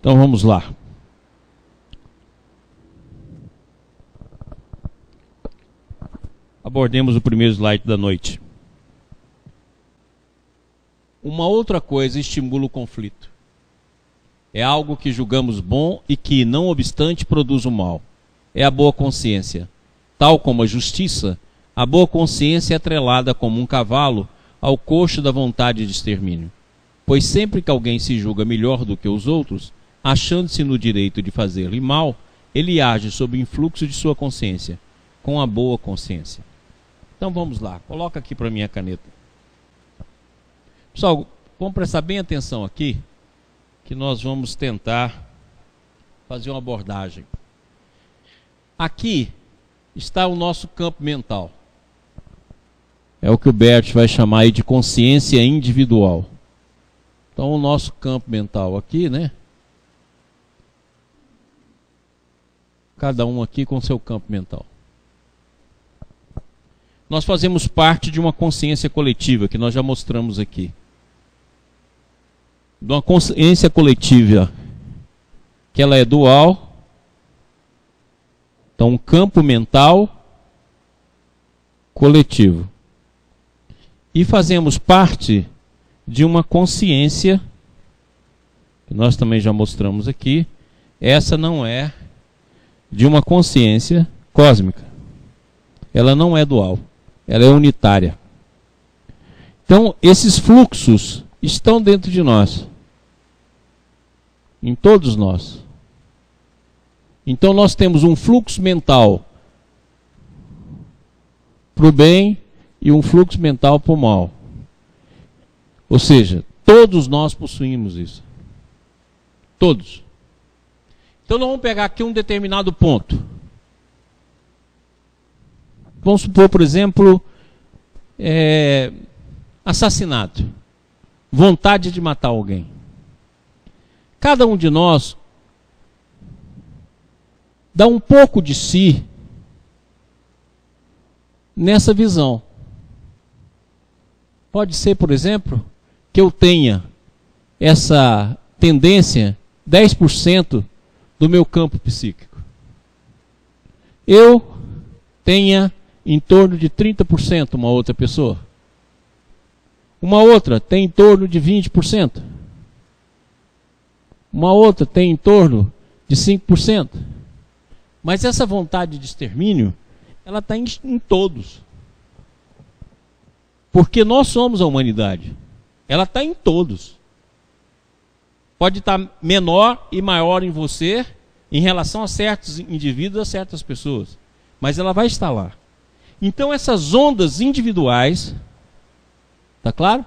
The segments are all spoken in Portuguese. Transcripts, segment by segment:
Então vamos lá. Abordemos o primeiro slide da noite. Uma outra coisa estimula o conflito. É algo que julgamos bom e que, não obstante, produz o mal. É a boa consciência. Tal como a justiça, a boa consciência é atrelada como um cavalo ao coxo da vontade de extermínio. Pois sempre que alguém se julga melhor do que os outros, achando-se no direito de fazer-lhe mal, ele age sob o influxo de sua consciência, com a boa consciência. Então vamos lá, coloca aqui para mim a caneta. Pessoal, vamos prestar bem atenção aqui, que nós vamos tentar fazer uma abordagem. Aqui está o nosso campo mental. É o que o Bert vai chamar aí de consciência individual. Então o nosso campo mental aqui, né? Cada um aqui com seu campo mental. Nós fazemos parte de uma consciência coletiva, que nós já mostramos aqui. De uma consciência coletiva, que ela é dual. Então, um campo mental coletivo. E fazemos parte de uma consciência, que nós também já mostramos aqui. Essa não é de uma consciência cósmica. Ela não é dual. Ela é unitária. Então, esses fluxos estão dentro de nós. Em todos nós. Então, nós temos um fluxo mental para o bem e um fluxo mental para o mal. Ou seja, todos nós possuímos isso. Todos. Então, nós vamos pegar aqui um determinado ponto. Vamos supor, por exemplo, assassinato. Vontade de matar alguém. Cada um de nós dá um pouco de si nessa visão. Pode ser, por exemplo, que eu tenha essa tendência, 10% do meu campo psíquico. Eu tenha em torno de 30% uma outra pessoa. Uma outra tem em torno de 20%. Uma outra tem em torno de 5%. Mas essa vontade de extermínio, ela está em todos. Porque nós somos a humanidade. Ela está em todos. Pode estar menor e maior em você em relação a certos indivíduos, a certas pessoas. Mas ela vai estar lá. Então essas ondas individuais, tá claro?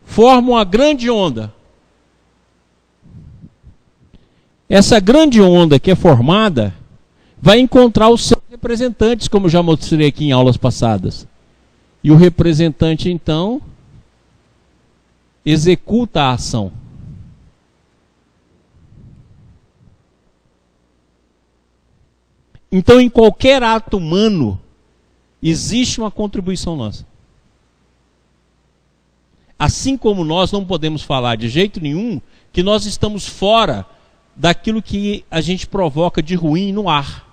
Formam a grande onda. Essa grande onda que é formada vai encontrar os seus representantes, como eu já mostrei aqui em aulas passadas. E o representante, então, executa a ação. Então, em qualquer ato humano, existe uma contribuição nossa. Assim como nós não podemos falar de jeito nenhum que nós estamos fora daquilo que a gente provoca de ruim no ar.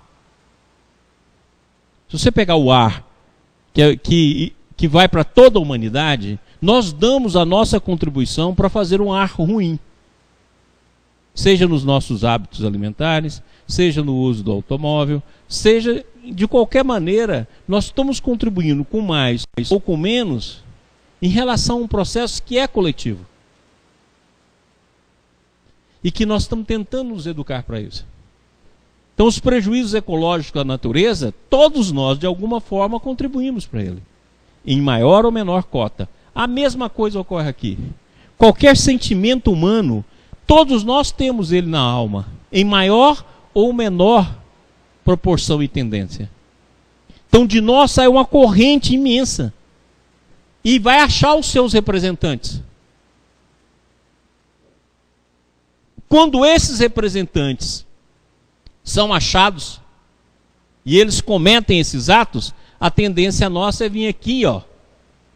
Se você pegar o ar que vai para toda a humanidade, nós damos a nossa contribuição para fazer um ar ruim. Seja nos nossos hábitos alimentares, seja no uso do automóvel, seja de qualquer maneira, nós estamos contribuindo com mais ou com menos em relação a um processo que é coletivo. E que nós estamos tentando nos educar para isso. Então, os prejuízos ecológicos da natureza, todos nós, de alguma forma, contribuímos para ele. Em maior ou menor cota. A mesma coisa ocorre aqui. Qualquer sentimento humano, todos nós temos ele na alma. Em maior ou menor proporção e tendência. Então, de nós sai uma corrente imensa. E vai achar os seus representantes. Quando esses representantes são achados e eles cometem esses atos, a tendência nossa é vir aqui, ó,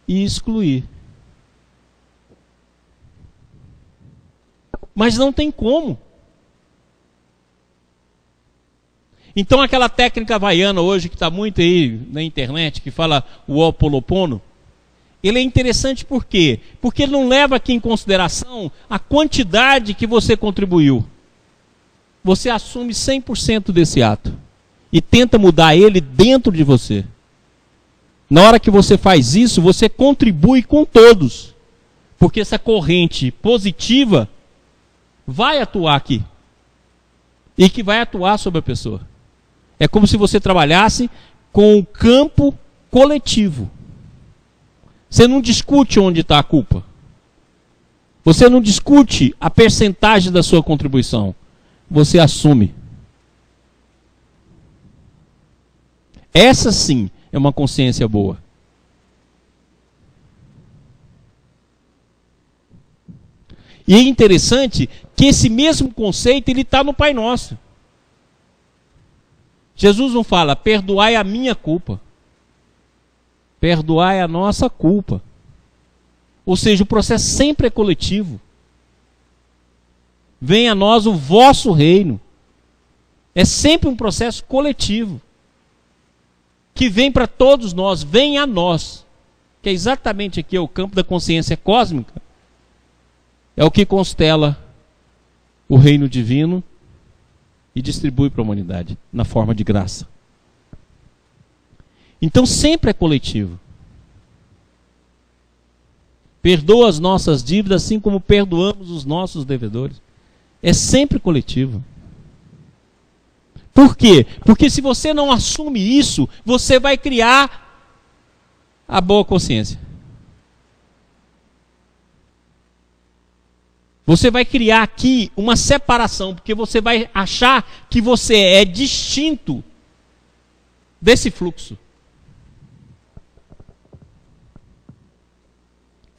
e excluir. Mas não tem como. Então aquela técnica havaiana hoje, que está muito aí na internet, que fala o Ho'oponopono, ele é interessante por quê? Porque ele não leva aqui em consideração a quantidade que você contribuiu. Você assume 100% desse ato e tenta mudar ele dentro de você. Na hora que você faz isso, você contribui com todos. Porque essa corrente positiva vai atuar aqui. E que vai atuar sobre a pessoa. É como se você trabalhasse com o campo coletivo. Você não discute onde está a culpa. Você não discute a percentagem da sua contribuição. Você assume. Essa sim é uma consciência boa. E é interessante que esse mesmo conceito ele está no Pai Nosso. Jesus não fala, perdoai a minha culpa. Perdoai a nossa culpa. Ou seja, o processo sempre é coletivo. Venha a nós o vosso reino. É sempre um processo coletivo. Que vem para todos nós, vem a nós. Que é exatamente aqui o campo da consciência cósmica. É o que constela o reino divino e distribui para a humanidade na forma de graça. Então sempre é coletivo. Perdoa as nossas dívidas assim como perdoamos os nossos devedores. É sempre coletivo. Por quê? Porque se você não assume isso, você vai criar a boa consciência. Você vai criar aqui uma separação, porque você vai achar que você é distinto desse fluxo.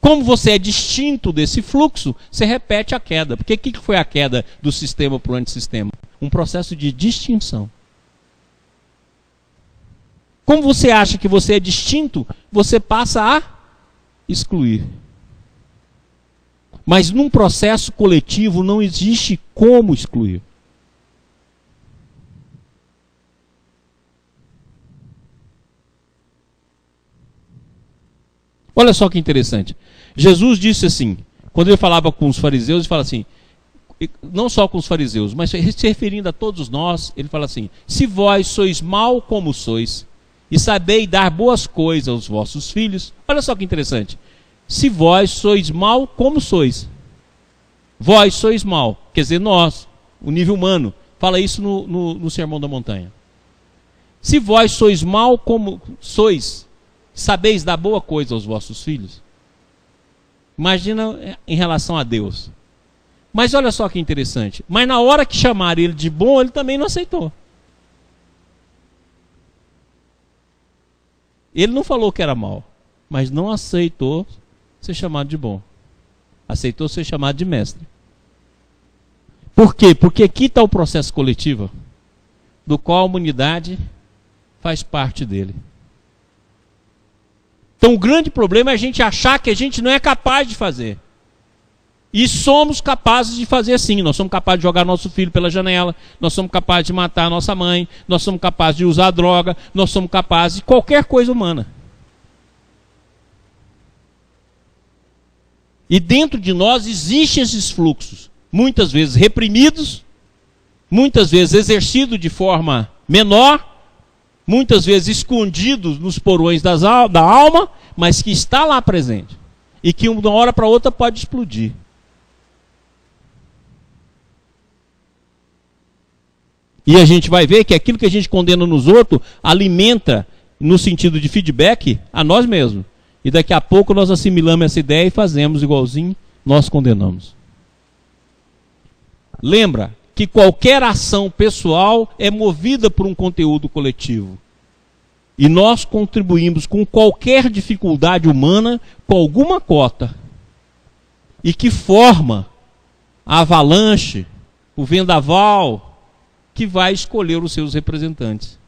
Como você é distinto desse fluxo, você repete a queda. Porque o que foi a queda do sistema para o antissistema? Um processo de distinção. Como você acha que você é distinto, você passa a excluir. Mas num processo coletivo não existe como excluir. Olha só que interessante. Jesus disse assim, quando ele falava com os fariseus, ele fala assim, não só com os fariseus, mas se referindo a todos nós, ele fala assim, se vós sois mal como sois, e sabeis dar boas coisas aos vossos filhos, olha só que interessante, se vós sois mal como sois, vós sois mal, quer dizer nós, o nível humano, fala isso no Sermão da Montanha. Se vós sois mal como sois, sabeis dar boa coisa aos vossos filhos, imagina em relação a Deus. Mas olha só que interessante. Mas na hora que chamaram ele de bom, ele também não aceitou. Ele não falou que era mal, mas não aceitou ser chamado de bom. Aceitou ser chamado de mestre. Por quê? Porque aqui está o processo coletivo, do qual a humanidade faz parte dele. Então o grande problema é a gente achar que a gente não é capaz de fazer. E somos capazes de fazer sim. Nós somos capazes de jogar nosso filho pela janela, nós somos capazes de matar a nossa mãe, nós somos capazes de usar droga, nós somos capazes de qualquer coisa humana. E dentro de nós existem esses fluxos, muitas vezes reprimidos, muitas vezes exercidos de forma menor, muitas vezes escondidos nos porões da alma, mas que está lá presente. E que de uma hora para outra pode explodir. E a gente vai ver que aquilo que a gente condena nos outros alimenta, no sentido de feedback, a nós mesmos. E daqui a pouco nós assimilamos essa ideia e fazemos igualzinho nós condenamos. Lembra que qualquer ação pessoal é movida por um conteúdo coletivo. E nós contribuímos com qualquer dificuldade humana com alguma cota. E que forma a avalanche, o vendaval, que vai escolher os seus representantes.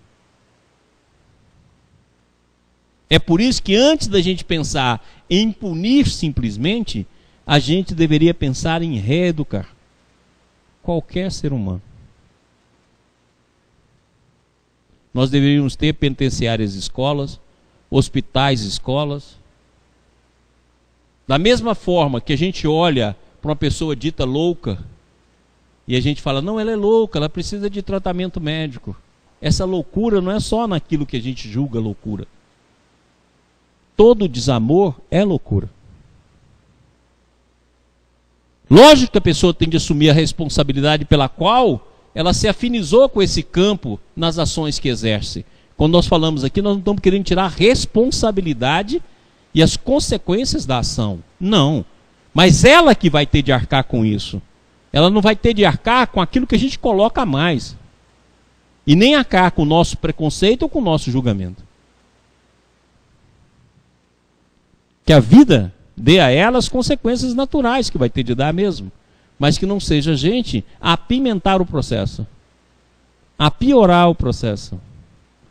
É por isso que antes da gente pensar em punir simplesmente, a gente deveria pensar em reeducar qualquer ser humano. Nós deveríamos ter penitenciárias escolas, hospitais escolas. Da mesma forma que a gente olha para uma pessoa dita louca e a gente fala, não, ela é louca, ela precisa de tratamento médico. Essa loucura não é só naquilo que a gente julga loucura. Todo desamor é loucura. Lógico que a pessoa tem de assumir a responsabilidade pela qual ela se afinizou com esse campo nas ações que exerce. Quando nós falamos aqui, nós não estamos querendo tirar a responsabilidade e as consequências da ação. Não. Mas ela que vai ter de arcar com isso. Ela não vai ter de arcar com aquilo que a gente coloca a mais. E nem arcar com o nosso preconceito ou com o nosso julgamento. Que a vida dê a ela as consequências naturais que vai ter de dar mesmo. Mas que não seja a gente a apimentar o processo. A piorar o processo.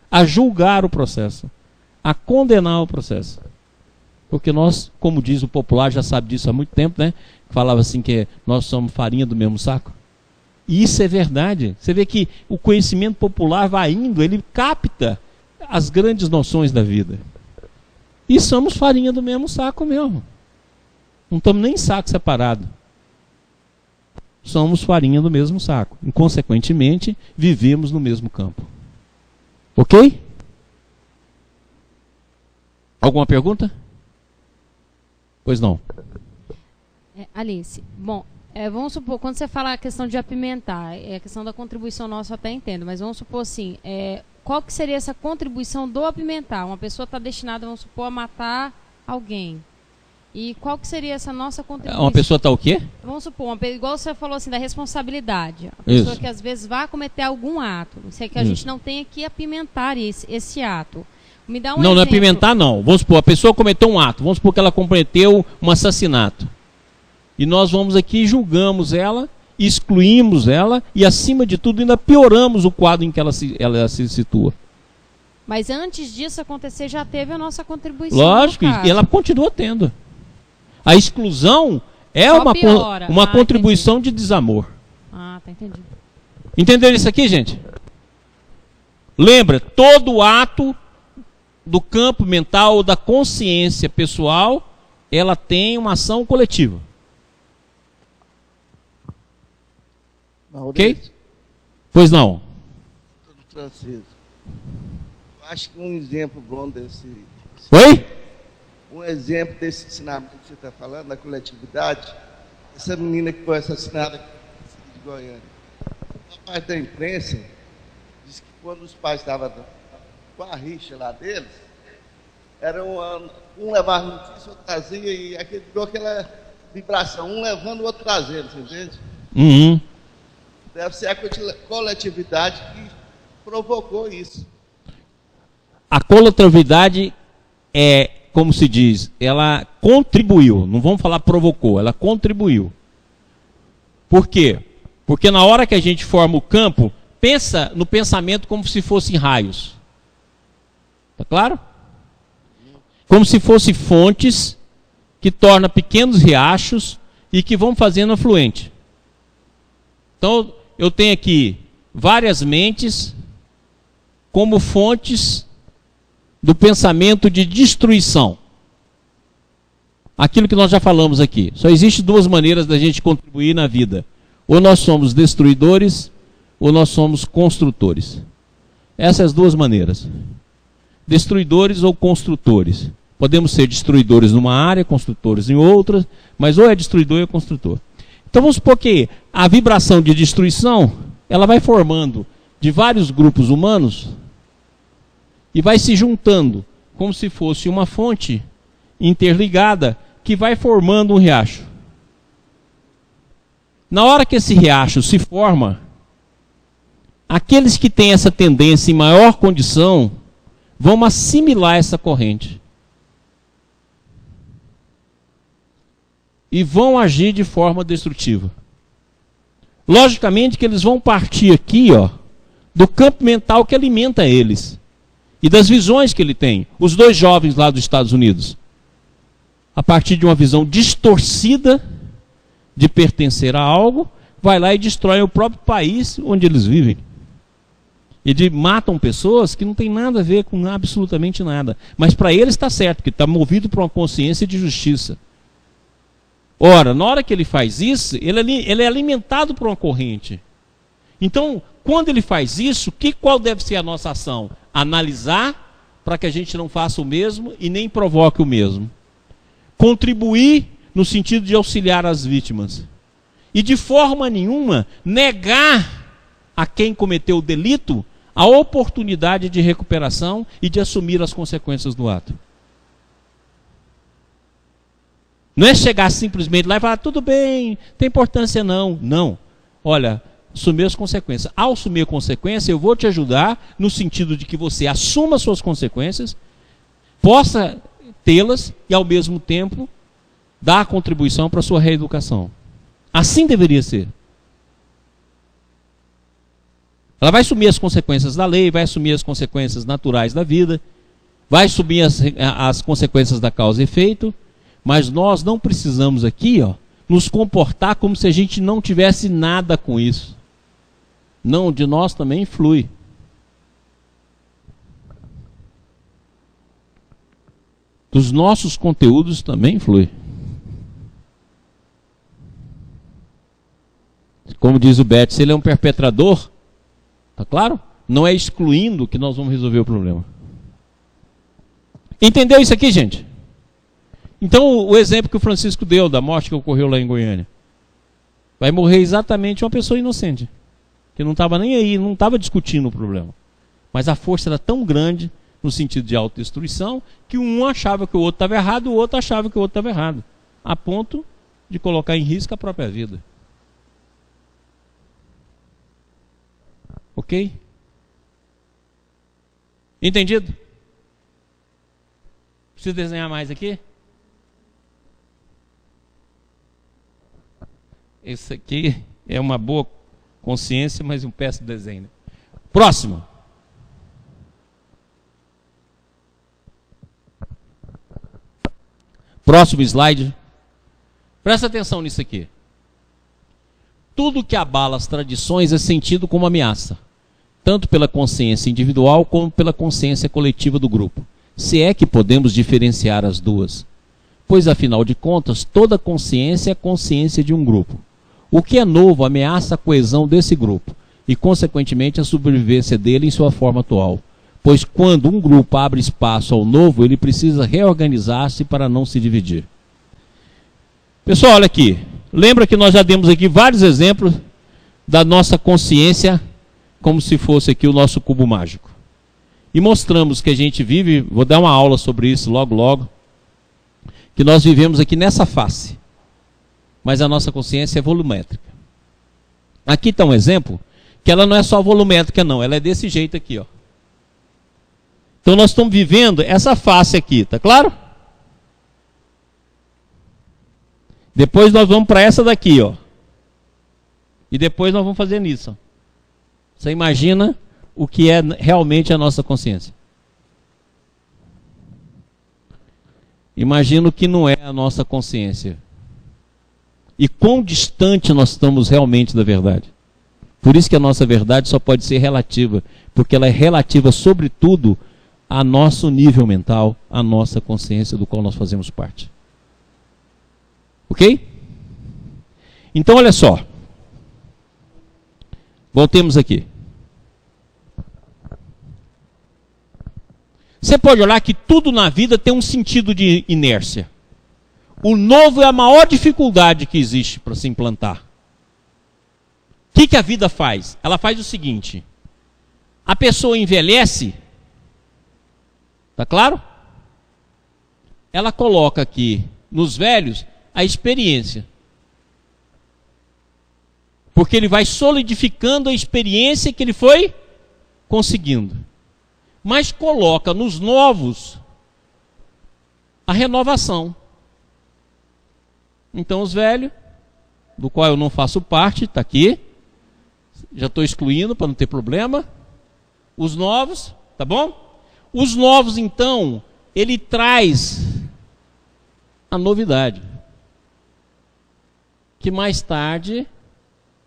A julgar o processo. A condenar o processo. Porque nós, como diz o popular, já sabe disso há muito tempo, né? Falava assim que nós somos farinha do mesmo saco. E isso é verdade. Você vê que o conhecimento popular vai indo, ele capta as grandes noções da vida. E somos farinha do mesmo saco mesmo. Não estamos nem em saco separado. Somos farinha do mesmo saco. E, consequentemente, vivemos no mesmo campo. Ok? Alguma pergunta? Pois não. Alice, bom, vamos supor, quando você fala a questão de apimentar, a questão da contribuição nossa eu até entendo, mas vamos supor assim, qual que seria essa contribuição do apimentar? Uma pessoa está destinada, vamos supor, a matar alguém. E qual que seria essa nossa contribuição? Uma pessoa está o quê? Vamos supor, igual você falou assim, da responsabilidade. A pessoa que às vezes vai cometer algum ato. Isso é que a gente não tem que apimentar esse ato. Me dá um exemplo. Não é apimentar não. Vamos supor, a pessoa cometeu um ato. Vamos supor que ela cometeu um assassinato. E nós vamos aqui e julgamos ela, excluímos ela e, acima de tudo, ainda pioramos o quadro em que ela se situa. Mas antes disso acontecer, já teve a nossa contribuição. Lógico, e ela continua tendo. A exclusão é uma contribuição de desamor. Ah, tá entendido. Entenderam isso aqui, gente? Lembra, todo ato do campo mental ou da consciência pessoal, ela tem uma ação coletiva. Ok? Pois não. Francisco, eu acho que um exemplo bom desse... Oi? Um exemplo desse ensinamento que você está falando, da coletividade, essa menina que foi assassinada de Goiânia. A parte da imprensa diz que quando os pais estavam com a rixa lá deles, era um levava notícia, outro trazia, e aquele ficou aquela vibração, um levando o outro trazendo, você entende? Uhum. Deve ser a coletividade que provocou isso. A coletividade é, como se diz, ela contribuiu, não vamos falar provocou, ela contribuiu. Por quê? Porque na hora que a gente forma o campo, pensa no pensamento como se fossem raios. Tá claro? Como se fossem fontes que tornam pequenos riachos e que vão fazendo afluente. Então, eu tenho aqui várias mentes como fontes do pensamento de destruição. Aquilo que nós já falamos aqui. Só existem duas maneiras da gente contribuir na vida. Ou nós somos destruidores, ou nós somos construtores. Essas duas maneiras. Destruidores ou construtores. Podemos ser destruidores numa área, construtores em outra, mas ou é destruidor ou é construtor. Então vamos supor que a vibração de destruição, ela vai formando de vários grupos humanos e vai se juntando como se fosse uma fonte interligada que vai formando um riacho. Na hora que esse riacho se forma, aqueles que têm essa tendência em maior condição vão assimilar essa corrente. E vão agir de forma destrutiva. Logicamente que eles vão partir aqui, ó, do campo mental que alimenta eles. E das visões que ele tem. Os dois jovens lá dos Estados Unidos. A partir de uma visão distorcida de pertencer a algo, vai lá e destrói o próprio país onde eles vivem. E matam pessoas que não tem nada a ver com absolutamente nada. Mas para eles está certo, porque está movido por uma consciência de justiça. Ora, na hora que ele faz isso, ele é alimentado por uma corrente. Então, quando ele faz isso, qual deve ser a nossa ação? Analisar para que a gente não faça o mesmo e nem provoque o mesmo. Contribuir no sentido de auxiliar as vítimas. E de forma nenhuma negar a quem cometeu o delito a oportunidade de recuperação e de assumir as consequências do ato. Não é chegar simplesmente lá e falar, tudo bem, tem importância não. Não. Olha, assumir as consequências. Ao assumir a consequência, eu vou te ajudar no sentido de que você assuma as suas consequências, possa tê-las e, ao mesmo tempo, dar a contribuição para a sua reeducação. Assim deveria ser. Ela vai assumir as consequências da lei, vai assumir as consequências naturais da vida, vai assumir as consequências da causa e efeito, mas nós não precisamos aqui, nos comportar como se a gente não tivesse nada com isso. Não, de nós também flui. Dos nossos conteúdos também flui. Como diz o Beth, se ele é um perpetrador, tá claro? Não é excluindo que nós vamos resolver o problema. Entendeu isso aqui, gente? Então, o exemplo que o Francisco deu da morte que ocorreu lá em Goiânia. Vai morrer exatamente uma pessoa inocente, que não estava nem aí, não estava discutindo o problema. Mas a força era tão grande, no sentido de autodestruição, que um achava que o outro estava errado, o outro achava que o outro estava errado. A ponto de colocar em risco a própria vida. Ok? Entendido? Preciso desenhar mais aqui? Esse aqui é uma boa consciência, mas um péssimo desenho. Próximo. Próximo slide. Presta atenção nisso aqui. Tudo que abala as tradições é sentido como ameaça, tanto pela consciência individual como pela consciência coletiva do grupo, se é que podemos diferenciar as duas. Pois, afinal de contas, toda consciência é a consciência de um grupo. O que é novo ameaça a coesão desse grupo e, consequentemente, a sobrevivência dele em sua forma atual. Pois, quando um grupo abre espaço ao novo, ele precisa reorganizar-se para não se dividir. Pessoal, olha aqui. Lembra que nós já demos aqui vários exemplos da nossa consciência como se fosse aqui o nosso cubo mágico. E mostramos que a gente vive, vou dar uma aula sobre isso logo, logo, que nós vivemos aqui nessa face. Mas a nossa consciência é volumétrica. Aqui está um exemplo que ela não é só volumétrica não, ela é desse jeito aqui, ó. Então nós estamos vivendo essa face aqui, tá claro? Depois nós vamos para essa daqui, ó. E depois nós vamos fazer nisso. Ó. Você imagina o que é realmente a nossa consciência. Imagina o que não é a nossa consciência. E quão distante nós estamos realmente da verdade. Por isso que a nossa verdade só pode ser relativa. Porque ela é relativa, sobretudo, a nosso nível mental, a nossa consciência do qual nós fazemos parte. Ok? Então, olha só. Voltemos aqui. Você pode olhar que tudo na vida tem um sentido de inércia. O novo é a maior dificuldade que existe para se implantar. O que a vida faz? Ela faz o seguinte. A pessoa envelhece. Tá claro? Ela coloca aqui nos velhos a experiência. Porque ele vai solidificando a experiência que ele foi conseguindo. Mas coloca nos novos a renovação. Então os velhos, do qual eu não faço parte, está aqui. Já estou excluindo para não ter problema. Os novos, tá bom? Os novos, então, ele traz a novidade. Que mais tarde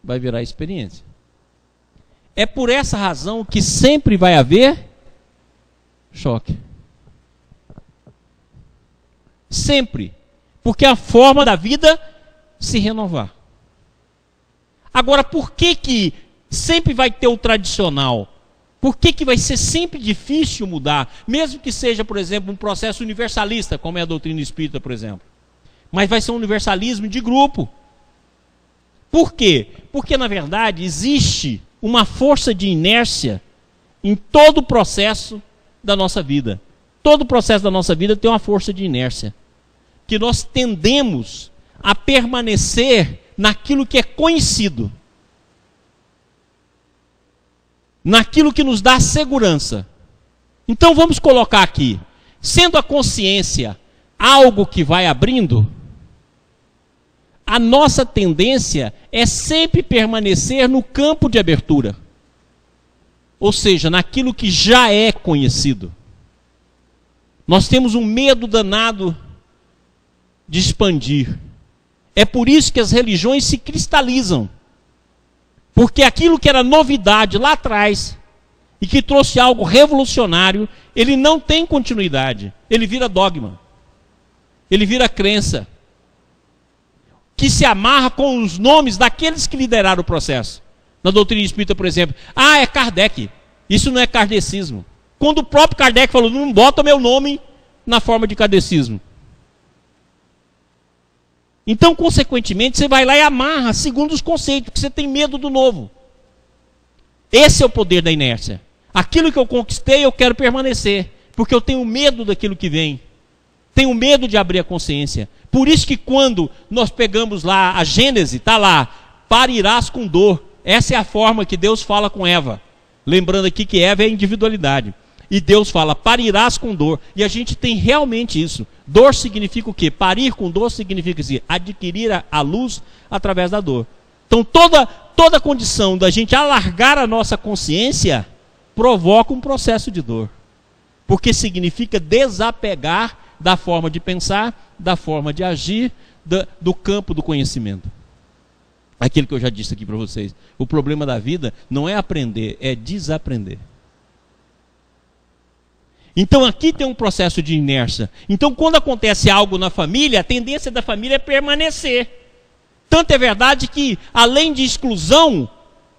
vai virar experiência. É por essa razão que sempre vai haver choque. Sempre. Porque é a forma da vida se renovar. Agora, por que sempre vai ter o tradicional? Por que vai ser sempre difícil mudar? Mesmo que seja, por exemplo, um processo universalista, como é a doutrina espírita, por exemplo. Mas vai ser um universalismo de grupo. Por quê? Porque, na verdade, existe uma força de inércia em todo o processo da nossa vida. Todo o processo da nossa vida tem uma força de inércia. Que nós tendemos a permanecer naquilo que é conhecido. Naquilo que nos dá segurança. Então vamos colocar aqui. Sendo a consciência algo que vai abrindo, a nossa tendência é sempre permanecer no campo de abertura. Ou seja, naquilo que já é conhecido. Nós temos um medo danado de expandir. É por isso que as religiões se cristalizam. Porque aquilo que era novidade lá atrás, e que trouxe algo revolucionário, ele não tem continuidade. Ele vira dogma. Ele vira crença. Que se amarra com os nomes daqueles que lideraram o processo. Na doutrina espírita, por exemplo, é Kardec. Isso não é kardecismo. Quando o próprio Kardec falou, não bota meu nome na forma de kardecismo. Então, consequentemente, você vai lá e amarra segundo os conceitos, porque você tem medo do novo. Esse é o poder da inércia. Aquilo que eu conquistei, eu quero permanecer, porque eu tenho medo daquilo que vem. Tenho medo de abrir a consciência. Por isso que quando nós pegamos lá a Gênese, está lá, parirás com dor. Essa é a forma que Deus fala com Eva. Lembrando aqui que Eva é a individualidade. E Deus fala, parirás com dor. E a gente tem realmente isso. Dor significa o quê? Parir com dor significa assim, adquirir a luz através da dor. Então toda condição da gente alargar a nossa consciência provoca um processo de dor. Porque significa desapegar da forma de pensar, da forma de agir, do campo do conhecimento. Aquilo que eu já disse aqui para vocês. O problema da vida não é aprender, é desaprender. Então aqui tem um processo de inércia. Então quando acontece algo na família, a tendência da família é permanecer. Tanto é verdade que, além de exclusão,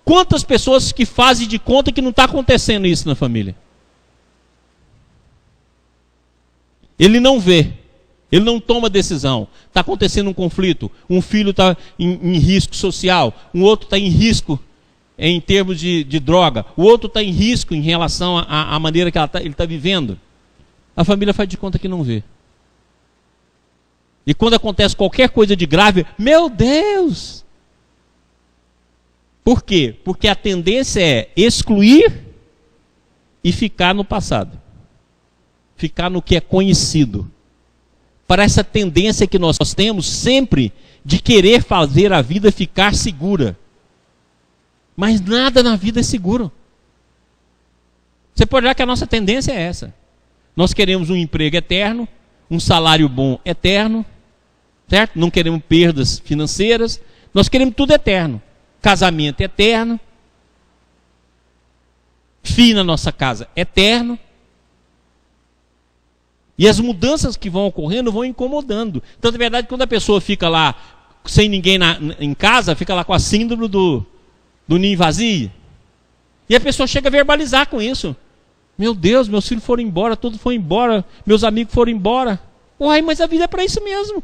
quantas pessoas que fazem de conta que não está acontecendo isso na família? Ele não vê, ele não toma decisão. Está acontecendo um conflito, um filho está em risco social, um outro está em risco em termos de droga, o outro está em risco em relação à maneira que ele está vivendo. A família faz de conta que não vê. E quando acontece qualquer coisa de grave, meu Deus! Por quê? Porque a tendência é excluir e ficar no passado. Ficar no que é conhecido. Para essa tendência que nós temos sempre de querer fazer a vida ficar segura. Mas nada na vida é seguro. Você pode olhar que a nossa tendência é essa. Nós queremos um emprego eterno, um salário bom eterno, certo? Não queremos perdas financeiras, nós queremos tudo eterno. Casamento eterno, filho na nossa casa eterno. E as mudanças que vão ocorrendo vão incomodando. Então, na verdade, quando a pessoa fica lá sem ninguém em casa, fica lá com a síndrome do ninho vazio. E a pessoa chega a verbalizar com isso. Meu Deus, meus filhos foram embora, tudo foi embora, meus amigos foram embora. Uai, mas a vida é para isso mesmo.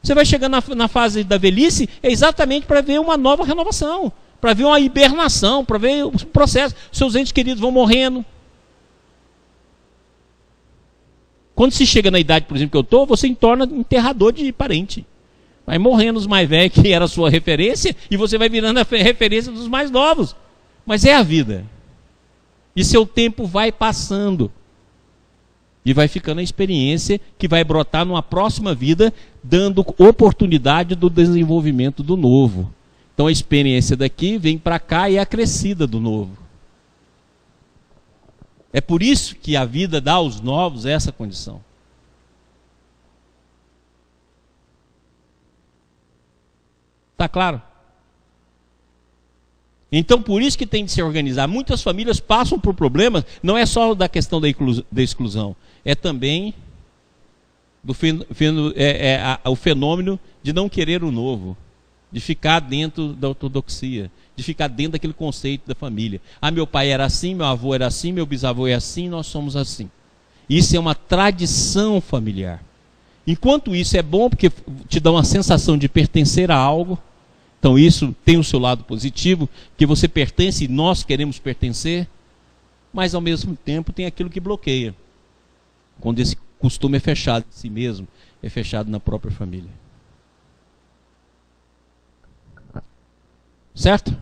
Você vai chegando na fase da velhice, é exatamente para ver uma nova renovação, para ver uma hibernação, para ver o processo. Seus entes queridos vão morrendo. Quando se chega na idade, por exemplo, que eu estou, você se torna enterrador de parente. Vai morrendo os mais velhos, que era a sua referência, e você vai virando a referência dos mais novos. Mas é a vida. E seu tempo vai passando. E vai ficando a experiência que vai brotar numa próxima vida, dando oportunidade do desenvolvimento do novo. Então a experiência daqui vem para cá e é acrescida do novo. É por isso que a vida dá aos novos essa condição. Está claro? Então, por isso que tem de se organizar. Muitas famílias passam por problemas, não é só da questão da exclusão, é também o fenômeno de não querer o novo, de ficar dentro da ortodoxia, de ficar dentro daquele conceito da família. Ah, meu pai era assim, meu avô era assim, meu bisavô é assim, nós somos assim. Isso é uma tradição familiar. Enquanto isso é bom porque te dá uma sensação de pertencer a algo, então isso tem o seu lado positivo, que você pertence e nós queremos pertencer, mas ao mesmo tempo tem aquilo que bloqueia. Quando esse costume é fechado em si mesmo, é fechado na própria família. Certo?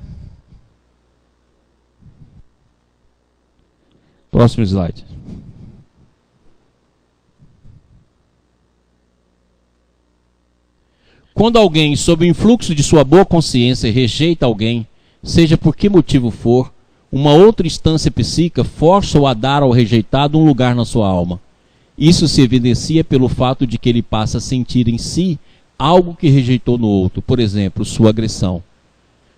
Próximo slide. Quando alguém, sob o influxo de sua boa consciência, rejeita alguém, seja por que motivo for, uma outra instância psíquica força-o a dar ao rejeitado um lugar na sua alma. Isso se evidencia pelo fato de que ele passa a sentir em si algo que rejeitou no outro, por exemplo, sua agressão.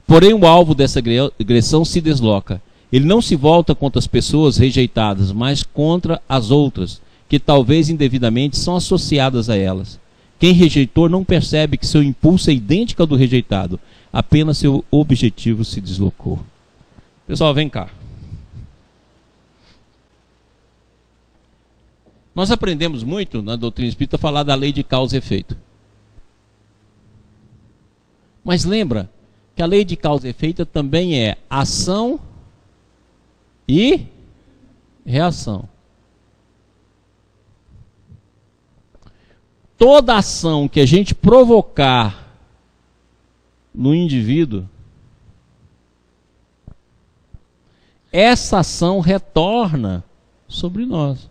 Porém, o alvo dessa agressão se desloca. Ele não se volta contra as pessoas rejeitadas, mas contra as outras, que talvez indevidamente são associadas a elas. Quem rejeitou não percebe que seu impulso é idêntico ao do rejeitado, apenas seu objetivo se deslocou. Pessoal, vem cá. Nós aprendemos muito na doutrina espírita a falar da lei de causa e efeito. Mas lembra que a lei de causa e efeito também é ação e reação. Toda ação que a gente provocar no indivíduo, essa ação retorna sobre nós.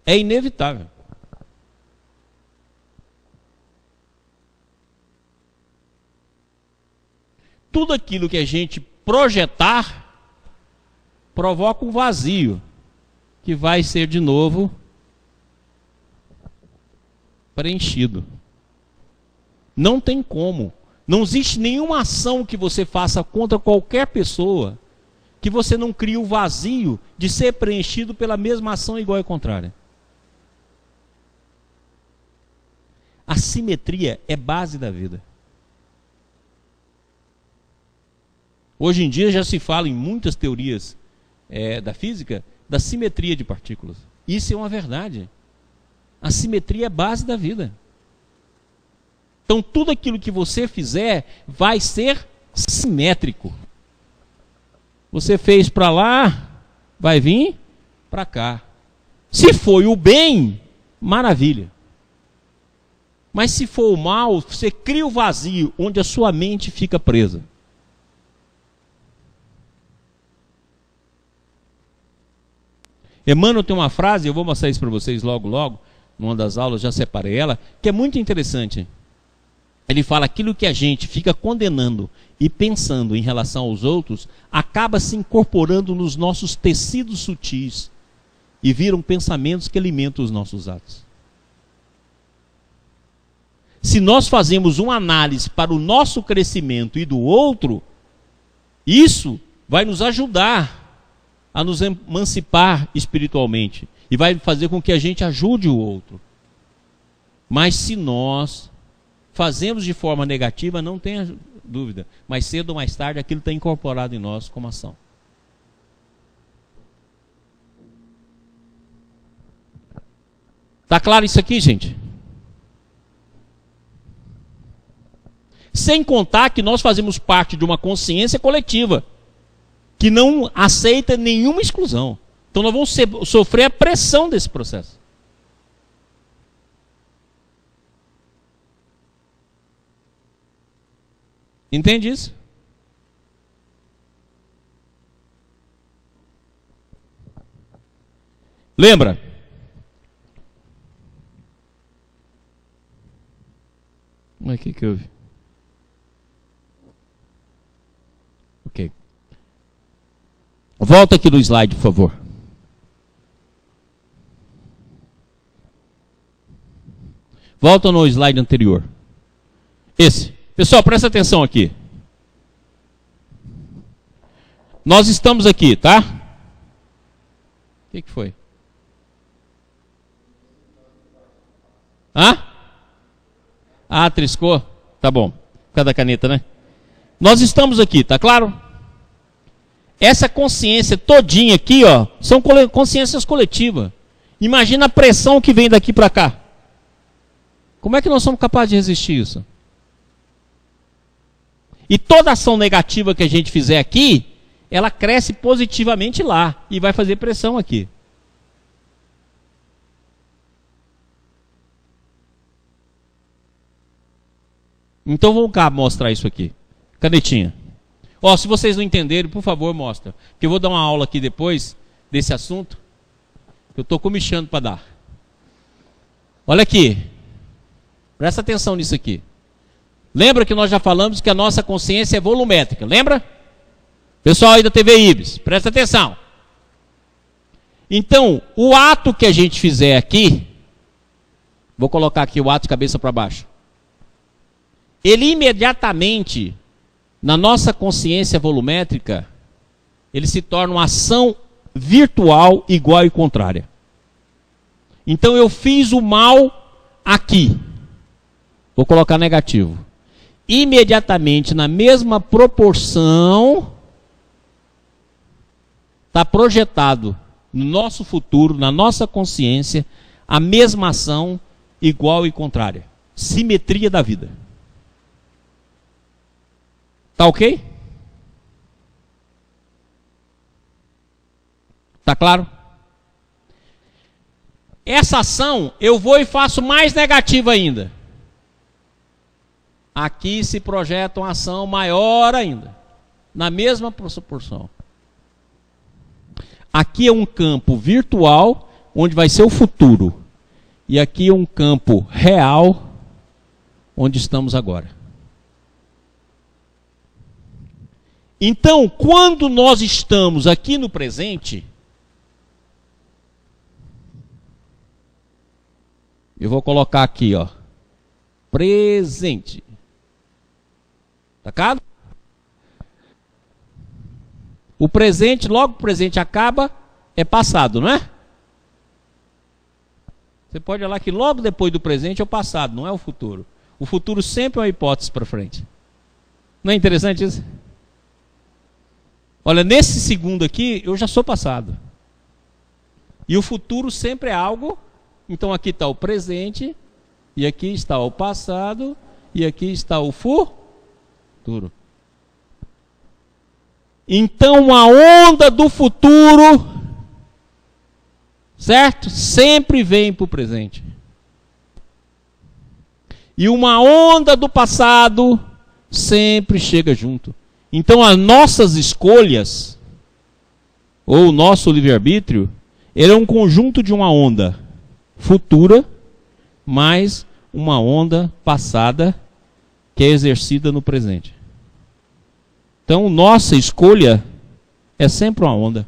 É inevitável. Tudo aquilo que a gente projetar provoca um vazio que vai ser de novo preenchido. Não tem como. Não existe nenhuma ação que você faça contra qualquer pessoa que você não crie o vazio de ser preenchido pela mesma ação igual e contrária. A simetria é base da vida. Hoje em dia já se fala em muitas teorias da física da simetria de partículas. Isso é uma verdade. A simetria é base da vida. Então tudo aquilo que você fizer vai ser simétrico. Você fez para lá, vai vir para cá. Se foi o bem, maravilha. Mas se for o mal, você cria o vazio onde a sua mente fica presa. Emmanuel tem uma frase, eu vou mostrar isso para vocês logo, numa das aulas, já separei ela, que é muito interessante. Ele fala: aquilo que a gente fica condenando e pensando em relação aos outros, acaba se incorporando nos nossos tecidos sutis e viram pensamentos que alimentam os nossos atos. Se nós fazemos uma análise para o nosso crescimento e do outro, isso vai nos ajudar a nos emancipar espiritualmente e vai fazer com que a gente ajude o outro. Mas se nós fazemos de forma negativa, não tenha dúvida, mais cedo ou mais tarde aquilo está incorporado em nós como ação. Está claro isso aqui, gente? Sem contar que nós fazemos parte de uma consciência coletiva que não aceita nenhuma exclusão. Então nós vamos sofrer a pressão desse processo. Entende isso? Lembra? Mas o que houve? Ok. Volta aqui no slide, por favor. Volta no slide anterior. Esse. Pessoal, presta atenção aqui. Nós estamos aqui, tá? O que foi? Hã? Ah, triscou? Tá bom. Por causa da caneta, né? Nós estamos aqui, tá claro? Essa consciência todinha aqui, ó, são consciências coletivas. Imagina a pressão que vem daqui para cá. Como é que nós somos capazes de resistir isso? E toda ação negativa que a gente fizer aqui, ela cresce positivamente lá e vai fazer pressão aqui. Então vamos cá mostrar isso aqui. Canetinha. Ó, se vocês não entenderem, por favor, mostra. Porque eu vou dar uma aula aqui depois desse assunto. Eu estou comichando para dar. Olha aqui. Presta atenção nisso aqui. Lembra que nós já falamos que a nossa consciência é volumétrica, lembra? Pessoal aí da TV Ibis, presta atenção. Então, o ato que a gente fizer aqui, vou colocar aqui o ato de cabeça para baixo. Ele imediatamente, na nossa consciência volumétrica, ele se torna uma ação virtual igual e contrária. Então eu fiz o mal aqui. Vou colocar negativo. Imediatamente, na mesma proporção, está projetado no nosso futuro, na nossa consciência, a mesma ação igual e contrária. Simetria da vida. Tá ok? Tá claro? Essa ação, eu vou e faço mais negativa ainda. Aqui se projeta uma ação maior ainda, na mesma proporção. Aqui é um campo virtual, onde vai ser o futuro. E aqui é um campo real, onde estamos agora. Então, quando nós estamos aqui no presente, eu vou colocar aqui, ó, presente. Tá claro? O presente, logo o presente acaba, é passado, não é? Você pode olhar que logo depois do presente é o passado, não é o futuro. O futuro sempre é uma hipótese para frente. Não é interessante isso? Olha, nesse segundo aqui, eu já sou passado. E o futuro sempre é algo. Então aqui está o presente, e aqui está o passado, e aqui está o futuro. Então a onda do futuro, certo? Sempre vem para o presente. E uma onda do passado sempre chega junto. Então as nossas escolhas, ou o nosso livre-arbítrio, ele é um conjunto de uma onda futura, mais uma onda passada que é exercida no presente. Então nossa escolha é sempre uma onda.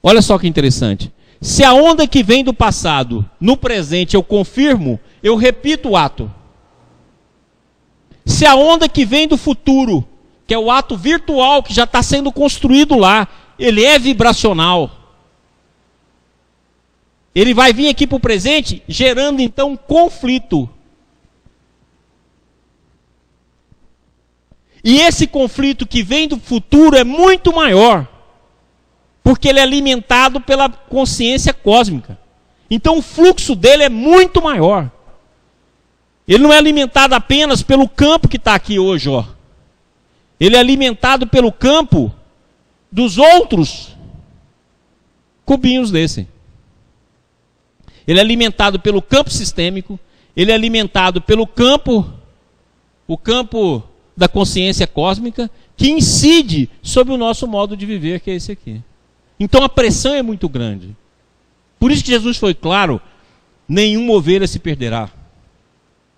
Olha só que interessante. Se a onda que vem do passado, no presente eu confirmo, eu repito o ato. Se a onda que vem do futuro, que é o ato virtual que já está sendo construído lá, ele é vibracional. Ele vai vir aqui para o presente, gerando então conflito. E esse conflito que vem do futuro é muito maior, porque ele é alimentado pela consciência cósmica. Então o fluxo dele é muito maior. Ele não é alimentado apenas pelo campo que está aqui hoje, ó. Ele é alimentado pelo campo dos outros cubinhos desse. Ele é alimentado pelo campo sistêmico, ele é alimentado pelo campo, o campo da consciência cósmica, que incide sobre o nosso modo de viver, que é esse aqui. Então a pressão é muito grande. Por isso que Jesus foi claro, nenhuma ovelha se perderá.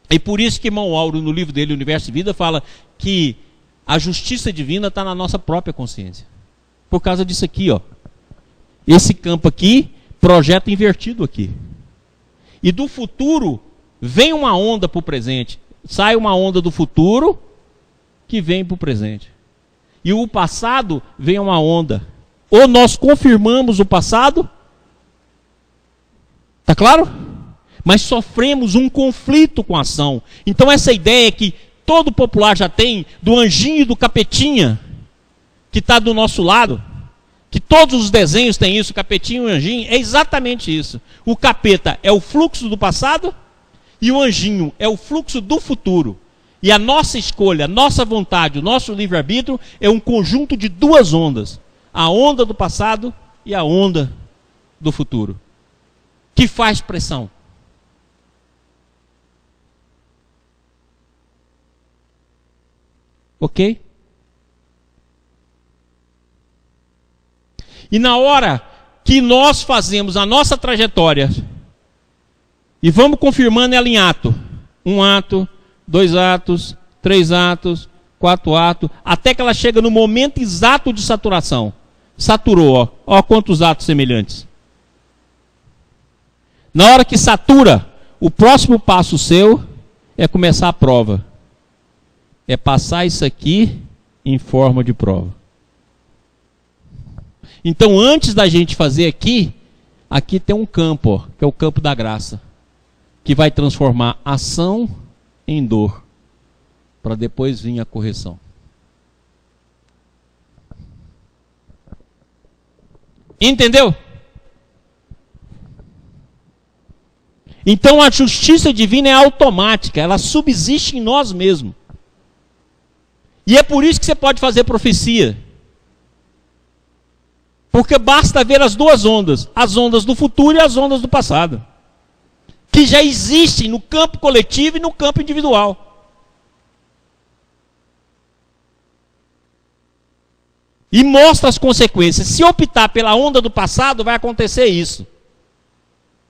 E por isso que irmão Auro, no livro dele, Universo e Vida, fala que a justiça divina está na nossa própria consciência. Por causa disso aqui, ó. Esse campo aqui, projeta invertido aqui. E do futuro, vem uma onda para o presente. Sai uma onda do futuro, que vem para o presente. E o passado vem uma onda. Ou nós confirmamos o passado, tá claro? Mas sofremos um conflito com a ação. Então essa ideia que todo popular já tem, do anjinho e do capetinha, que está do nosso lado, que todos os desenhos têm isso, capetinho e anjinho, é exatamente isso. O capeta é o fluxo do passado e o anjinho é o fluxo do futuro. E a nossa escolha, a nossa vontade, o nosso livre-arbítrio é um conjunto de duas ondas. A onda do passado e a onda do futuro. Que faz pressão. Ok? E na hora que nós fazemos a nossa trajetória e vamos confirmando ela em ato, 1 ato, 2 atos, 3 atos, 4 atos, até que ela chega no momento exato de saturação. Saturou, ó quantos atos semelhantes. Na hora que satura, o próximo passo seu é começar a prova. É passar isso aqui em forma de prova. Então, antes da gente fazer aqui tem um campo, ó, que é o campo da graça, que vai transformar ação em dor, para depois vir a correção. Entendeu? Então a justiça divina é automática, ela subsiste em nós mesmos. E é por isso que você pode fazer profecia. Porque basta ver as duas ondas, as ondas do futuro e as ondas do passado, que já existem no campo coletivo e no campo individual. E mostra as consequências. Se optar pela onda do passado, vai acontecer isso.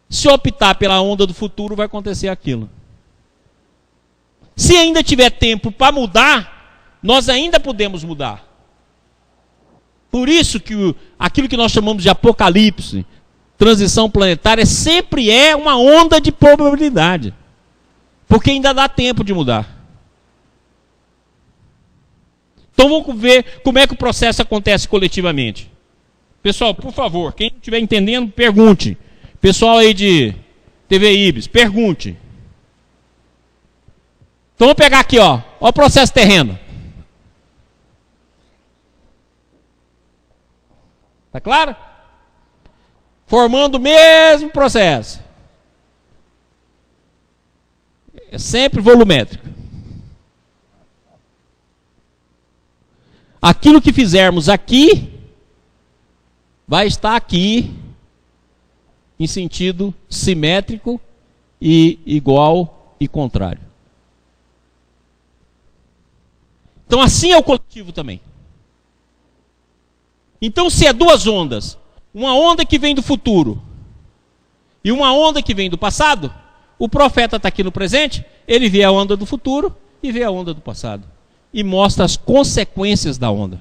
Se optar pela onda do futuro, vai acontecer aquilo. Se ainda tiver tempo para mudar, nós ainda podemos mudar. Por isso que aquilo que nós chamamos de apocalipse, transição planetária, sempre é uma onda de probabilidade. Porque ainda dá tempo de mudar. Então vamos ver como é que o processo acontece coletivamente. Pessoal, por favor, quem não estiver entendendo, pergunte. Pessoal aí de TV Ibis, pergunte. Então vamos pegar aqui, ó o processo terreno. Tá claro? Formando o mesmo processo. É sempre volumétrico. Aquilo que fizermos aqui, vai estar aqui, em sentido simétrico e igual e contrário. Então assim é o coletivo também. Então se é duas ondas, uma onda que vem do futuro e uma onda que vem do passado, o profeta está aqui no presente, ele vê a onda do futuro e vê a onda do passado. E mostra as consequências da onda.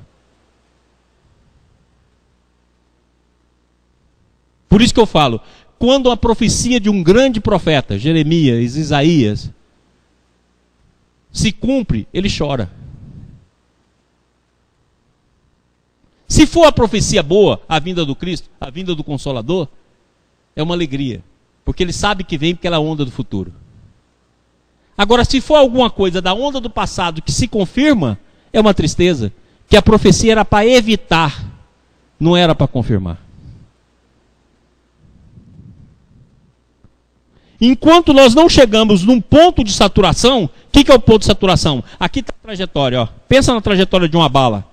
Por isso que eu falo, quando a profecia de um grande profeta, Jeremias, Isaías, se cumpre, ele chora. Se for a profecia boa, a vinda do Cristo, a vinda do Consolador, é uma alegria. Porque ele sabe que vem pela onda do futuro. Agora, se for alguma coisa da onda do passado que se confirma, é uma tristeza. Que a profecia era para evitar, não era para confirmar. Enquanto nós não chegamos num ponto de saturação, o que é o ponto de saturação? Aqui está a trajetória, ó. Pensa na trajetória de uma bala.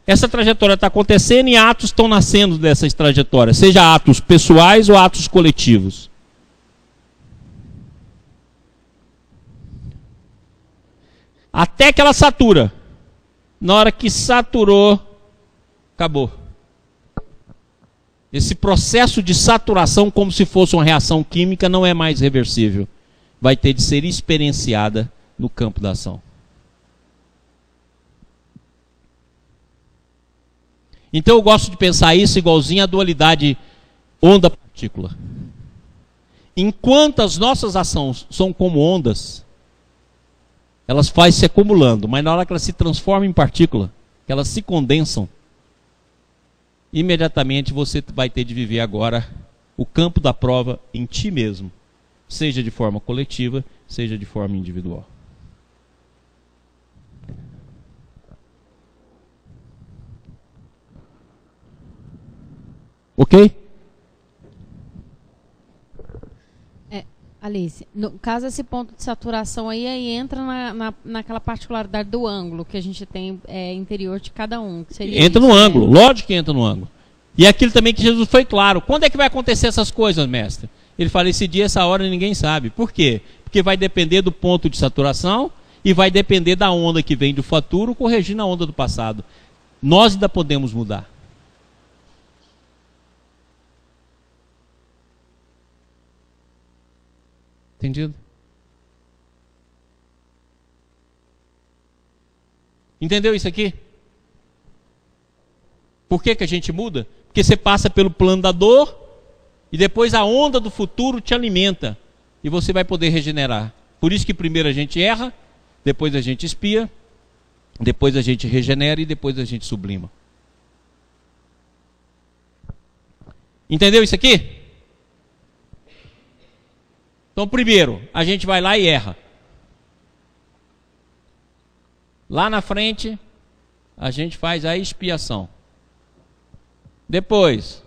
Essa trajetória está acontecendo e atos estão nascendo dessas trajetórias, seja atos pessoais ou atos coletivos. Até que ela satura. Na hora que saturou, acabou. Esse processo de saturação, como se fosse uma reação química, não é mais reversível. Vai ter de ser experienciada no campo da ação. Então eu gosto de pensar isso igualzinho à dualidade onda-partícula. Enquanto as nossas ações são como ondas, Elas fazem se acumulando, mas na hora que elas se transformam em partícula, que elas se condensam, imediatamente você vai ter de viver agora o campo da prova em ti mesmo, seja de forma coletiva, seja de forma individual. Ok? Alice, no caso esse ponto de saturação aí entra naquela particularidade do ângulo que a gente tem interior de cada um. Que seria entra isso, no né? ângulo, lógico que entra no ângulo. E aquilo também que Jesus foi claro. Quando é que vai acontecer essas coisas, mestre? Ele fala, esse dia, essa hora, ninguém sabe. Por quê? Porque vai depender do ponto de saturação e vai depender da onda que vem do futuro corrigindo a onda do passado. Nós ainda podemos mudar. Entendido? Entendeu isso aqui? Por que a gente muda? Porque você passa pelo plano da dor e depois a onda do futuro te alimenta e você vai poder regenerar. Por isso que primeiro a gente erra, depois a gente expia, depois a gente regenera e depois a gente sublima. Entendeu isso aqui? Então, primeiro, a gente vai lá e erra. Lá na frente, a gente faz a expiação. Depois,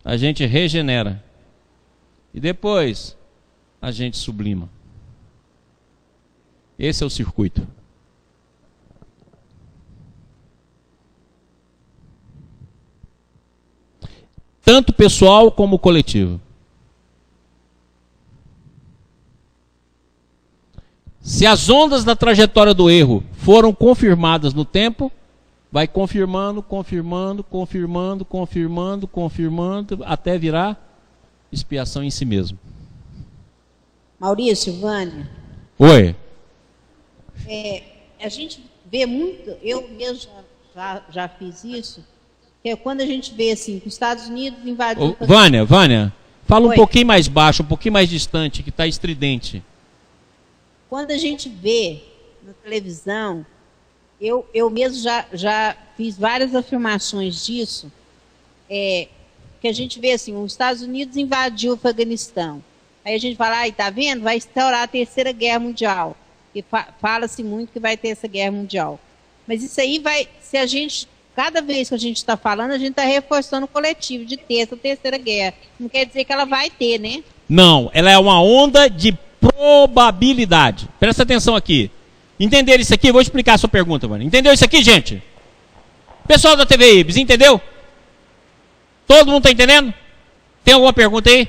a gente regenera. E depois, a gente sublima. Esse é o circuito. Tanto pessoal como coletivo. Se as ondas da trajetória do erro foram confirmadas no tempo, vai confirmando, confirmando, confirmando, confirmando, confirmando, até virar expiação em si mesmo. Maurício, Vânia. Oi. A gente vê muito, eu mesmo já fiz isso, que é quando a gente vê assim, que os Estados Unidos invadiram... Vânia, fala Oi. um pouquinho mais baixo, um pouquinho mais distante, que está estridente. Quando a gente vê na televisão, eu mesmo já fiz várias afirmações disso, que a gente vê assim, os Estados Unidos invadiu o Afeganistão. Aí a gente fala, ai, tá vendo? Vai estourar a Terceira Guerra Mundial. E fala-se muito que vai ter essa guerra mundial. Mas isso aí vai, se a gente, cada vez que a gente está falando, a gente está reforçando o coletivo de ter essa Terceira Guerra. Não quer dizer que ela vai ter, né? Não, ela é uma onda de probabilidade. Presta atenção aqui. Entenderam isso aqui? Vou explicar a sua pergunta, mano. Entendeu isso aqui, gente? Pessoal da TV Ibis, entendeu? Todo mundo está entendendo? Tem alguma pergunta aí?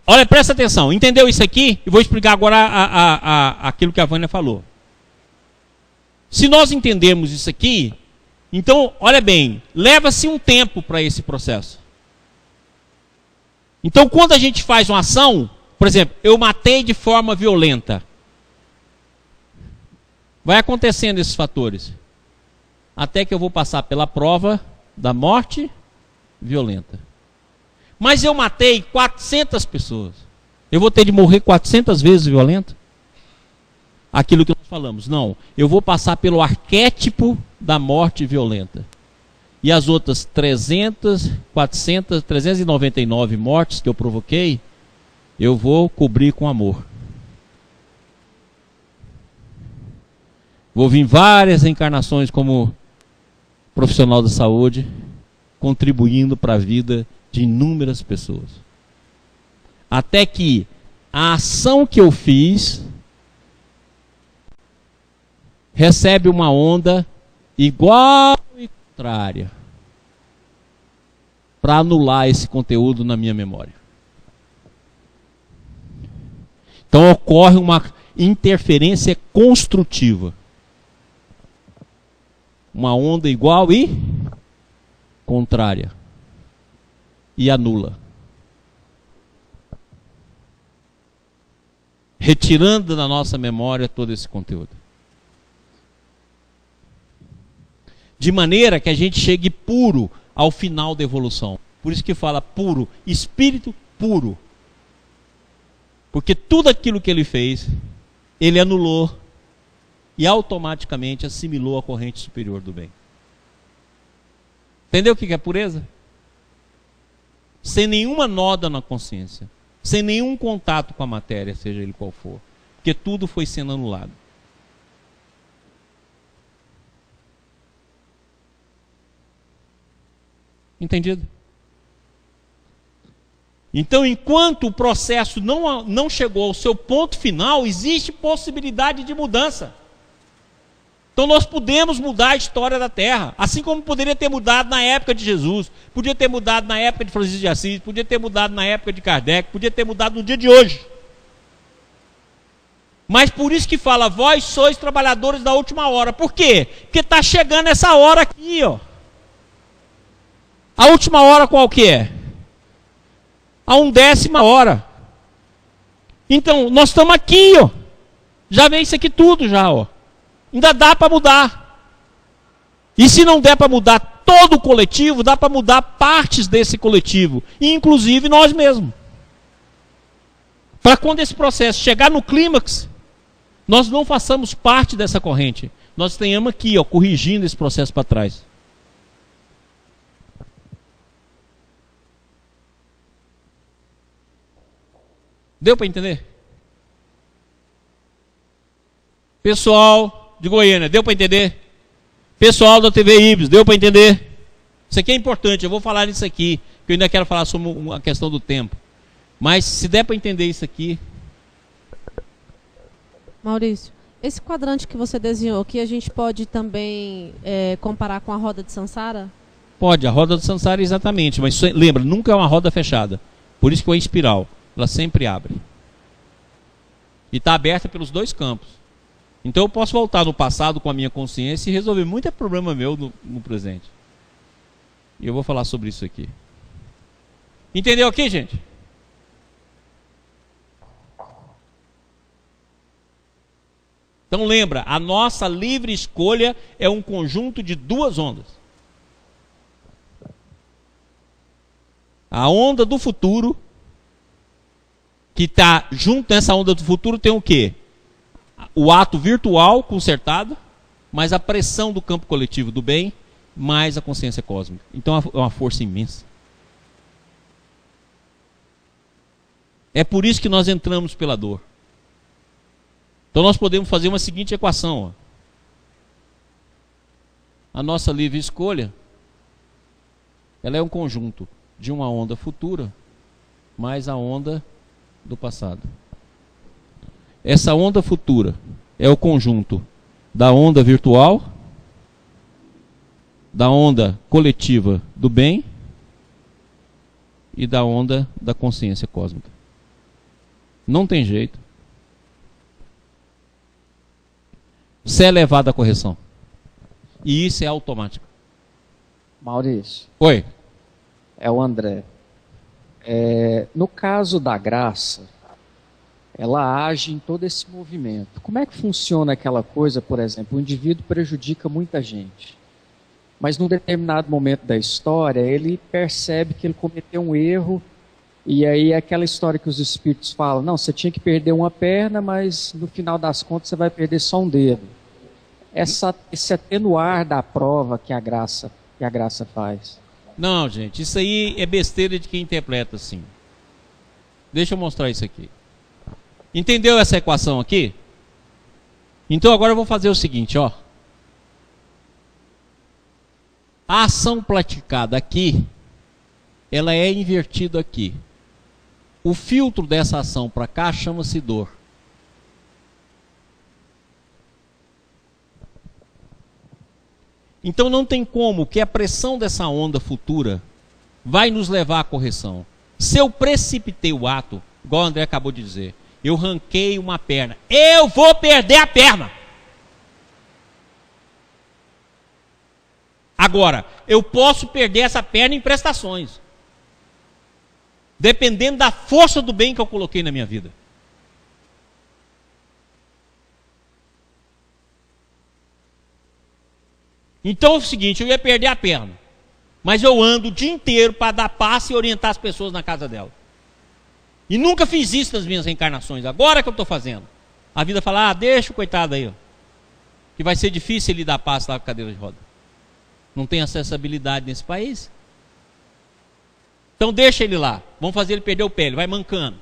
Olha, presta atenção. Entendeu isso aqui? E vou explicar agora aquilo que a Vânia falou. Se nós entendermos isso aqui, então, olha bem, leva-se um tempo para esse processo. Então, quando a gente faz uma ação, por exemplo, eu matei de forma violenta. Vai acontecendo esses fatores. Até que eu vou passar pela prova da morte violenta. Mas eu matei 400 pessoas. Eu vou ter de morrer 400 vezes violento? Aquilo que nós falamos. Não, eu vou passar pelo arquétipo da morte violenta. E as outras 399 mortes que eu provoquei, eu vou cobrir com amor. Vou vir várias encarnações como profissional da saúde, contribuindo para a vida de inúmeras pessoas. Até que a ação que eu fiz recebe uma onda igual e contrária para anular esse conteúdo na minha memória. Então ocorre uma interferência construtiva. Uma onda igual e contrária. E anula. Retirando da nossa memória todo esse conteúdo. De maneira que a gente chegue puro ao final da evolução. Por isso que fala puro, espírito puro. Porque tudo aquilo que ele fez, ele anulou e automaticamente assimilou a corrente superior do bem. Entendeu o que é pureza? Sem nenhuma nódoa na consciência, sem nenhum contato com a matéria, seja ele qual for, porque tudo foi sendo anulado. Entendido? Então, enquanto o processo não chegou ao seu ponto final, existe possibilidade de mudança. Então nós podemos mudar a história da Terra, assim como poderia ter mudado na época de Jesus, podia ter mudado na época de Francisco de Assis, podia ter mudado na época de Kardec, podia ter mudado no dia de hoje. Mas por isso que fala, vós sois trabalhadores da última hora. Por quê? Porque está chegando essa hora aqui, ó. A última hora qual que é? A 1/10 hora. Então, nós estamos aqui, ó. Já vem isso aqui tudo já, ó. Ainda dá para mudar. E se não der para mudar todo o coletivo, dá para mudar partes desse coletivo, inclusive nós mesmos. Para quando esse processo chegar no clímax, nós não façamos parte dessa corrente. Nós tenhamos aqui, ó, corrigindo esse processo para trás. Deu para entender? Pessoal de Goiânia, deu para entender? Pessoal da TV Ibis, deu para entender? Isso aqui é importante, eu vou falar nisso aqui, que eu ainda quero falar sobre a questão do tempo. Mas se der para entender isso aqui... Maurício, esse quadrante que você desenhou aqui, a gente pode também comparar com a roda de Sansara? Pode, a roda do Sansara exatamente, mas lembra, nunca é uma roda fechada. Por isso que é espiral, ela sempre abre. E está aberta pelos dois campos. Então eu posso voltar no passado com a minha consciência e resolver muito problema meu no presente. E eu vou falar sobre isso aqui. Entendeu aqui, gente? Então lembra, a nossa livre escolha é um conjunto de duas ondas. A onda do futuro, que está junto nessa onda do futuro, tem o quê? O ato virtual consertado, mais a pressão do campo coletivo do bem, mais a consciência cósmica. Então é uma força imensa. É por isso que nós entramos pela dor. Então nós podemos fazer uma seguinte equação. Ó. A nossa livre escolha, ela é um conjunto de uma onda futura, mais a onda do passado. Essa onda futura é o conjunto da onda virtual, da onda coletiva do bem e da onda da consciência cósmica. Não tem jeito. Isso é levado à correção. E isso é automático. Maurício. Oi. É o André. No caso da graça, ela age em todo esse movimento. Como é que funciona aquela coisa, por exemplo, o indivíduo prejudica muita gente, mas num determinado momento da história, ele percebe que ele cometeu um erro, e aí aquela história que os espíritos falam, não, você tinha que perder uma perna, mas no final das contas você vai perder só um dedo. Esse atenuar da prova que a graça faz. Não, gente, isso aí é besteira de quem interpreta assim. Deixa eu mostrar isso aqui. Entendeu essa equação aqui? Então agora eu vou fazer o seguinte, ó. A ação praticada aqui, ela é invertida aqui. O filtro dessa ação para cá chama-se dor. Então não tem como que a pressão dessa onda futura vai nos levar à correção. Se eu precipitei o ato, igual o André acabou de dizer, eu ranquei uma perna, eu vou perder a perna. Agora, eu posso perder essa perna em prestações, dependendo da força do bem que eu coloquei na minha vida. Então é o seguinte, eu ia perder a perna, mas eu ando o dia inteiro para dar passe e orientar as pessoas na casa dela. E nunca fiz isso nas minhas reencarnações. Agora que eu estou fazendo. A vida fala, deixa o coitado aí, ó, que vai ser difícil ele dar passo lá com a cadeira de roda. Não tem acessibilidade nesse país. Então deixa ele lá. Vamos fazer ele perder o pé, ele vai mancando.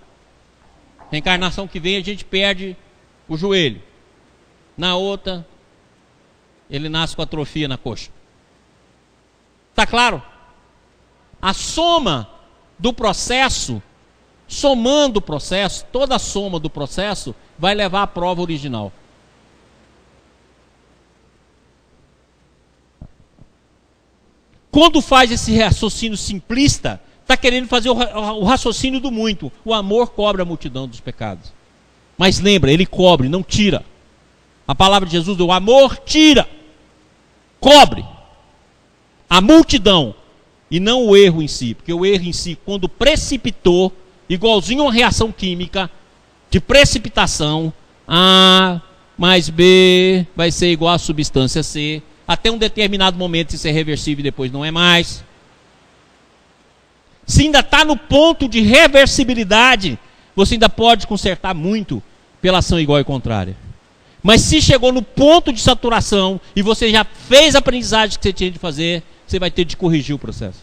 Na encarnação que vem a gente perde o joelho. Na outra, ele nasce com atrofia na coxa. Está claro? A soma do processo, somando o processo, toda a soma do processo vai levar à prova original. Quando faz esse raciocínio simplista, está querendo fazer o raciocínio do muito. O amor cobre a multidão dos pecados. Mas lembra, ele cobre, não tira. A palavra de Jesus, o amor tira, cobre a multidão e não o erro em si. Porque o erro em si, quando precipitou, igualzinho a uma reação química de precipitação, A mais B vai ser igual a substância C. Até um determinado momento isso é reversível e depois não é mais. Se ainda está no ponto de reversibilidade, você ainda pode consertar muito pela ação igual e contrária. Mas se chegou no ponto de saturação e você já fez a aprendizagem que você tinha de fazer, você vai ter de corrigir o processo.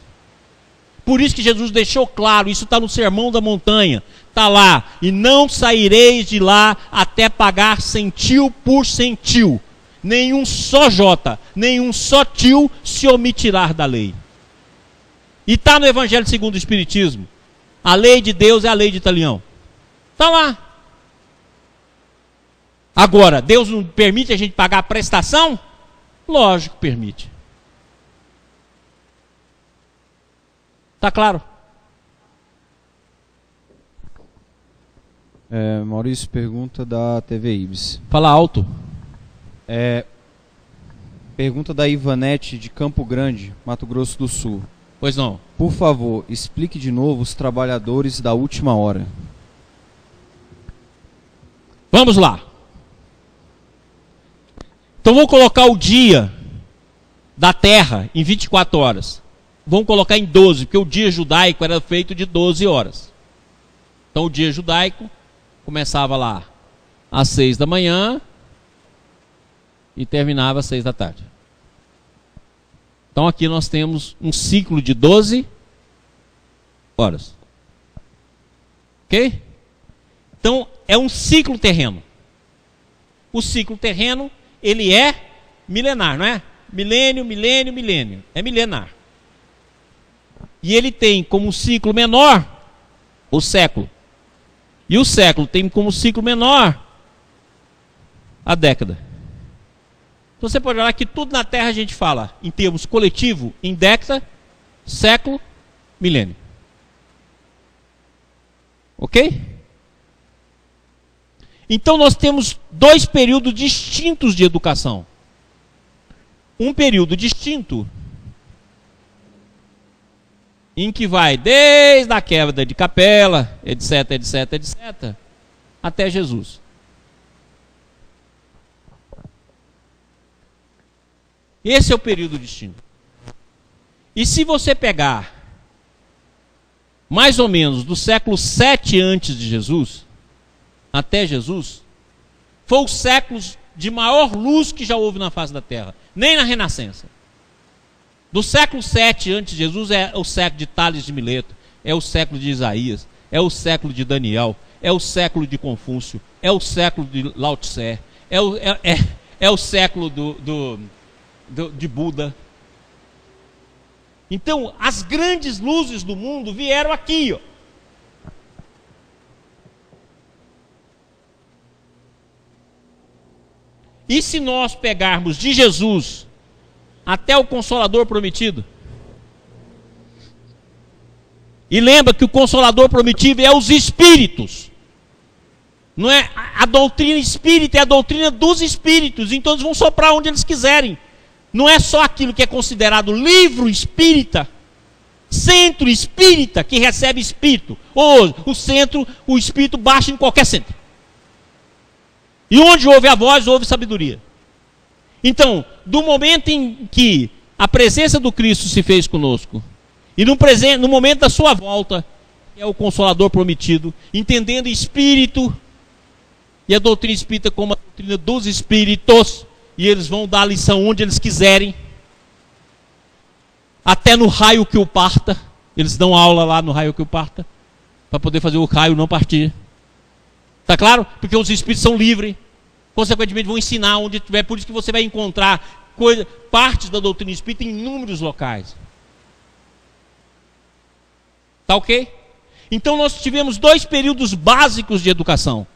Por isso que Jesus deixou claro, isso está no Sermão da Montanha, está lá, e não saireis de lá até pagar centil por centil. Nenhum só jota, nenhum só til se omitirá da lei. E está no Evangelho segundo o Espiritismo. A lei de Deus é a lei de Italião. Está lá. Agora, Deus não permite a gente pagar a prestação? Lógico que permite. Está claro? Maurício, pergunta da TV Ibis. Fala alto. Pergunta da Ivanete de Campo Grande, Mato Grosso do Sul. Pois não. Por favor, explique de novo os trabalhadores da última hora. Vamos lá. Então vamos colocar o dia da terra em 24 horas. Vamos colocar em 12, porque o dia judaico era feito de 12 horas. Então o dia judaico começava lá às 6 da manhã e terminava às 6 da tarde. Então aqui nós temos um ciclo de 12 horas. Ok? Então é um ciclo terreno. O ciclo terreno, ele é milenar, não é? Milênio, milênio, milênio. É milenar. E ele tem como ciclo menor o século. E o século tem como ciclo menor a década. Então você pode olhar que tudo na Terra a gente fala em termos coletivo, em década, século, milênio. Ok? Então nós temos dois períodos distintos de educação. Um período distinto em que vai desde a queda de Capela, etc, etc, etc, até Jesus. Esse é o período distinto. E se você pegar mais ou menos do século 7 antes de Jesus até Jesus, foi os séculos de maior luz que já houve na face da Terra, nem na Renascença. Do século 7 antes de Jesus é o século de Tales de Mileto, é o século de Isaías, é o século de Daniel, é o século de Confúcio, é o século de Lao Tse, é o século de Buda. Então, as grandes luzes do mundo vieram aqui, ó. E se nós pegarmos de Jesus até o Consolador prometido? E lembra que o Consolador prometido é os Espíritos. Não é a doutrina espírita, é a doutrina dos Espíritos. Então eles vão soprar onde eles quiserem. Não é só aquilo que é considerado livro espírita, centro espírita que recebe espírito. Ou o centro, o espírito baixa em qualquer centro. E onde houve a voz, houve sabedoria. Então, do momento em que a presença do Cristo se fez conosco, e no momento da sua volta, é o Consolador prometido, entendendo espírito e a doutrina espírita como a doutrina dos espíritos, e eles vão dar a lição onde eles quiserem, até no raio que o parta. Eles dão aula lá no raio que o parta, para poder fazer o raio não partir. Tá claro? Porque os espíritos são livres, consequentemente vão ensinar onde tiver. Por isso que você vai encontrar partes da doutrina espírita em inúmeros locais. Tá ok? Então nós tivemos 2 períodos básicos de educação.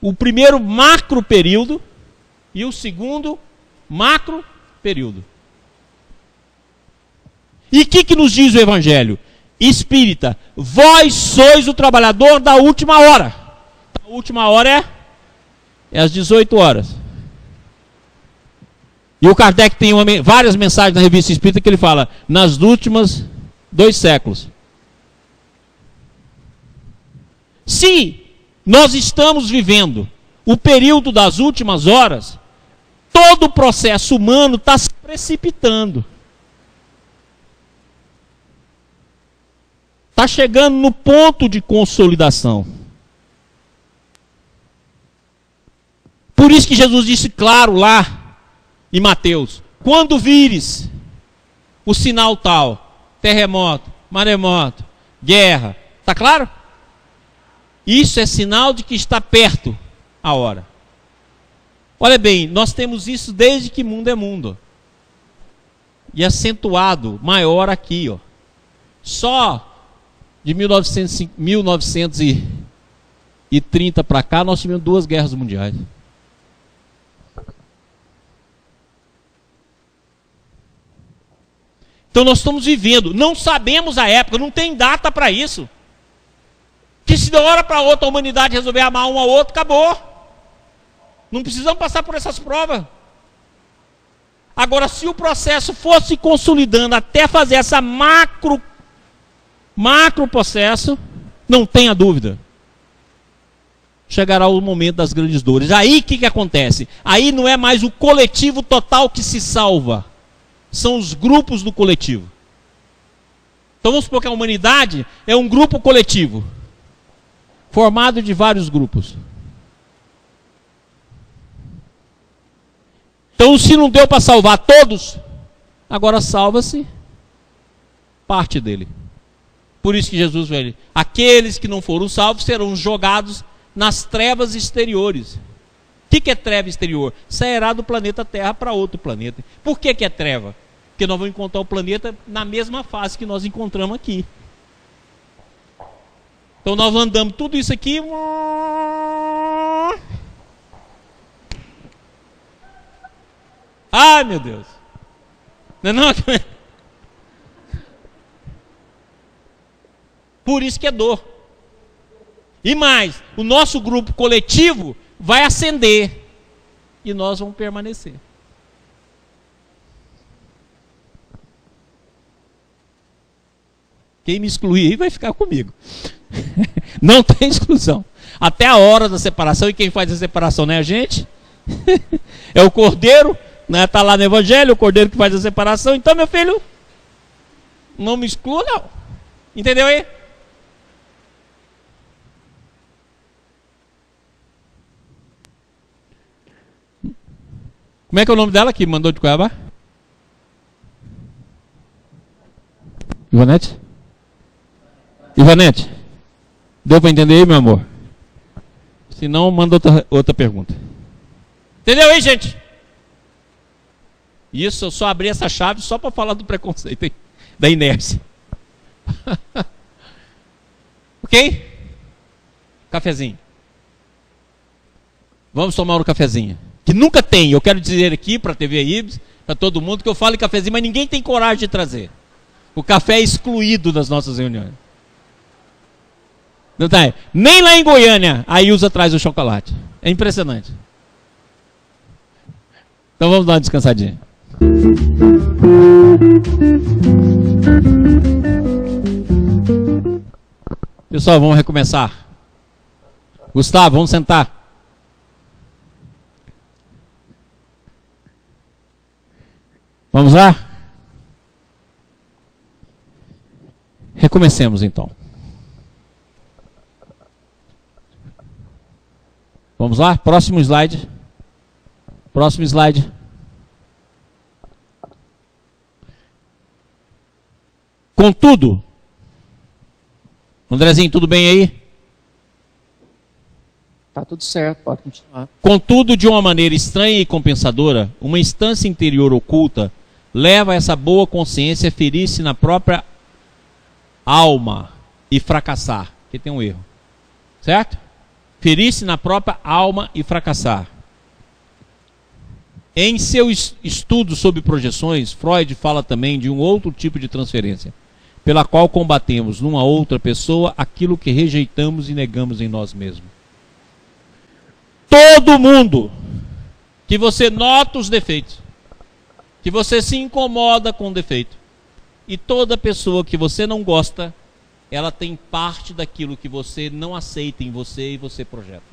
O primeiro macro período e o segundo macro período. E o que nos diz o Evangelho? Espírita, vós sois o trabalhador da última hora. A última hora é às 18 horas. E o Kardec tem várias mensagens na Revista Espírita que ele fala, nas últimas 2 séculos. Se nós estamos vivendo o período das últimas horas, todo o processo humano está se precipitando. Está chegando no ponto de consolidação. Por isso que Jesus disse claro lá em Mateus, quando vires o sinal tal, terremoto, maremoto, guerra, está claro? Isso é sinal de que está perto a hora. Olha bem, nós temos isso desde que mundo é mundo. E acentuado, maior aqui, ó. Só de 1930 para cá, nós tivemos 2 guerras mundiais. Então nós estamos vivendo, não sabemos a época, não tem data para isso. Que se de uma hora para outra a humanidade resolver amar um ao outro, acabou. Não precisamos passar por essas provas. Agora, se o processo fosse consolidando até fazer essa macro processo, não tenha dúvida, chegará o momento das grandes dores. Aí o que acontece? Aí não é mais o coletivo total que se salva, são os grupos do coletivo. Então vamos supor que a humanidade é um grupo coletivo, formado de vários grupos. Então se não deu para salvar todos, agora salva-se parte dele. Por isso que Jesus veio, aqueles que não foram salvos serão jogados nas trevas exteriores. O que é treva exterior? Sairá do planeta Terra para outro planeta. Por que é treva? Porque nós vamos encontrar o planeta na mesma fase que nós encontramos aqui. Então nós andamos tudo isso aqui. Ai, meu Deus. Não. Por isso que é dor. E mais, o nosso grupo coletivo vai ascender e nós vamos permanecer. Quem me excluir aí vai ficar comigo. Não tem exclusão. Até a hora da separação, e quem faz a separação não é a gente? É o Cordeiro, né? Está lá no Evangelho, o Cordeiro que faz a separação. Então, meu filho, não me exclua, não. Entendeu aí? Como é que é o nome dela que mandou de Cuiabá? Ivanete? Ivanete, deu para entender aí, meu amor? Se não, manda outra pergunta. Entendeu aí, gente? Isso, eu só abri essa chave só para falar do preconceito, hein? Da inércia. Ok? Cafezinho. Vamos tomar um cafezinho. Que nunca tem, eu quero dizer aqui para a TV Ibis, para todo mundo, que eu falo em cafezinho, mas ninguém tem coragem de trazer. O café é excluído das nossas reuniões. Não tá? Nem lá em Goiânia a Ilza traz o chocolate. É impressionante. Então vamos dar uma descansadinha. Pessoal, vamos recomeçar. Gustavo, vamos sentar. Vamos lá? Recomecemos então. Vamos lá? Próximo slide. Próximo slide. Contudo, Andrezinho, tudo bem aí? Tá tudo certo, pode continuar. Contudo, de uma maneira estranha e compensadora, uma instância interior oculta leva essa boa consciência a ferir-se na própria alma e fracassar. Aqui tem um erro. Certo? Ferir-se na própria alma e fracassar. Em seu estudo sobre projeções, Freud fala também de um outro tipo de transferência, pela qual combatemos numa outra pessoa aquilo que rejeitamos e negamos em nós mesmos. Todo mundo que você nota os defeitos, que você se incomoda com o defeito, e toda pessoa que você não gosta, ela tem parte daquilo que você não aceita em você e você projeta.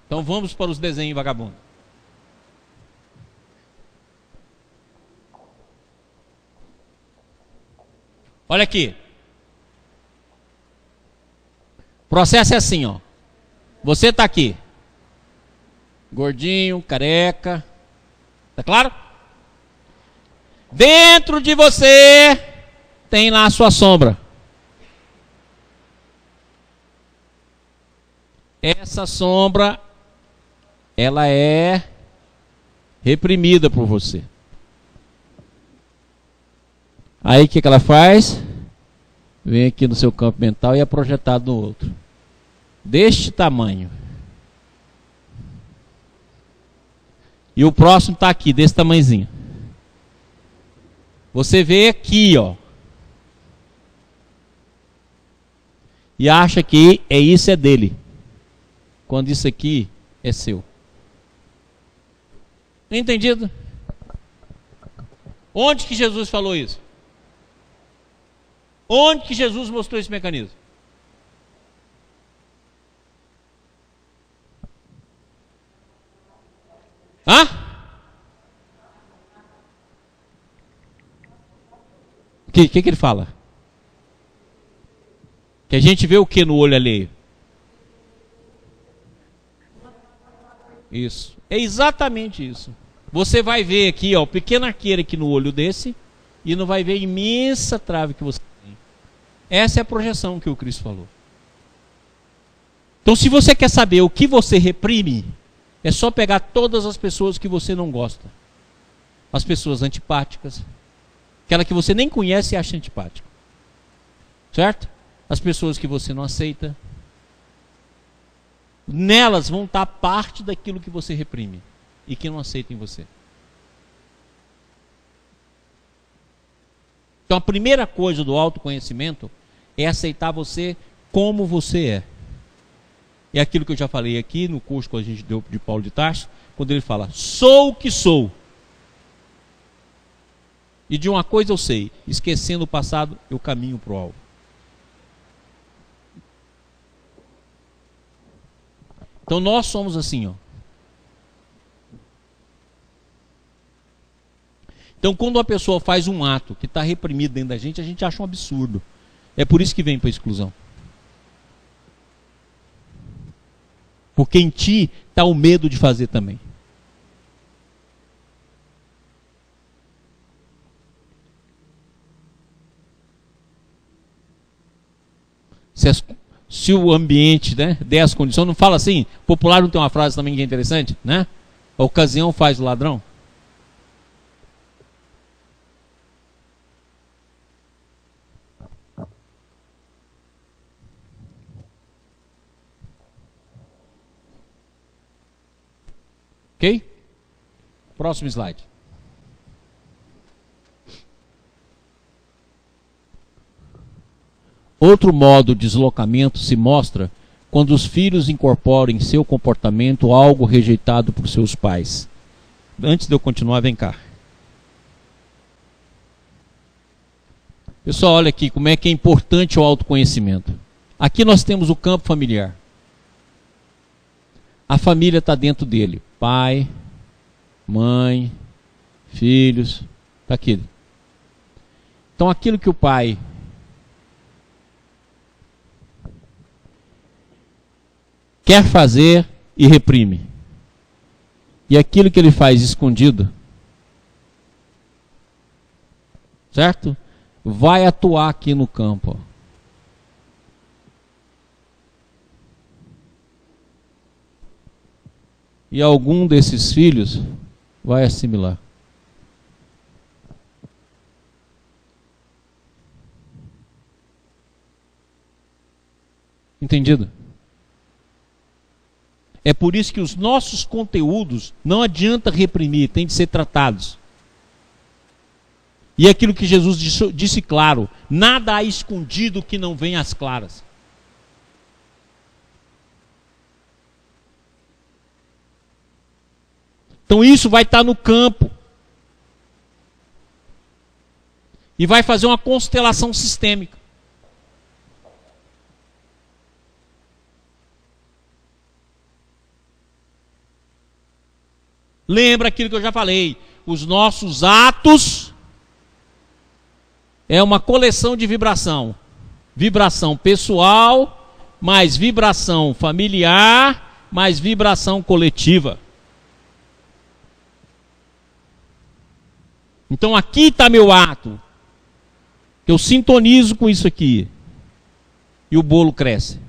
Então vamos para os desenhos vagabundos. Olha aqui. O processo é assim, ó. Você está aqui. Gordinho, careca. Tá claro? Dentro de você tem lá a sua sombra. Essa sombra, ela é reprimida por você. Aí o que ela faz? Vem aqui no seu campo mental e é projetado no outro. Deste tamanho. E o próximo está aqui, desse tamanhozinho. Você vê aqui, ó. E acha que isso é dele. Quando isso aqui é seu. Entendido? Onde que Jesus falou isso? Onde que Jesus mostrou esse mecanismo? Hã? O que ele fala? Que a gente vê o que no olho alheio? Isso. É exatamente isso. Você vai ver aqui, ó, pequena arqueira aqui no olho desse, e não vai ver a imensa trave que você tem. Essa é a projeção que o Cristo falou. Então, se você quer saber o que você reprime, é só pegar todas as pessoas que você não gosta. As pessoas antipáticas, aquela que você nem conhece e acha antipática. Certo? As pessoas que você não aceita. Nelas vão estar parte daquilo que você reprime e que não aceita em você. Então a primeira coisa do autoconhecimento é aceitar você como você é. É aquilo que eu já falei aqui no curso que a gente deu de Paulo de Tarso, quando ele fala, sou o que sou. E de uma coisa eu sei, esquecendo o passado, eu caminho para o alvo. Então nós somos assim, ó. Então quando uma pessoa faz um ato que está reprimido dentro da gente acha um absurdo. É por isso que vem para a exclusão. Porque em ti está o medo de fazer também. Se o ambiente, né, der as condições, não fala assim, popular não tem uma frase também que é interessante, né? A ocasião faz o ladrão. Ok? Próximo slide. Outro modo de deslocamento se mostra quando os filhos incorporam em seu comportamento algo rejeitado por seus pais. Antes de eu continuar, vem cá. Pessoal, olha aqui como é que é importante o autoconhecimento. Aqui nós temos o campo familiar. A família está dentro dele. Pai, mãe, filhos. Está aqui. Então aquilo que o pai quer fazer e reprime. E aquilo que ele faz escondido, certo? Vai atuar aqui no campo. E algum desses filhos vai assimilar. Entendido? É por isso que os nossos conteúdos não adianta reprimir, tem de ser tratados. E é aquilo que Jesus disse claro, nada há escondido que não venha às claras. Então isso vai estar no campo. E vai fazer uma constelação sistêmica. Lembra aquilo que eu já falei. Os nossos atos é uma coleção de vibração. Vibração pessoal, mais vibração familiar, mais vibração coletiva. Então aqui está meu ato. Eu sintonizo com isso aqui. E o bolo cresce.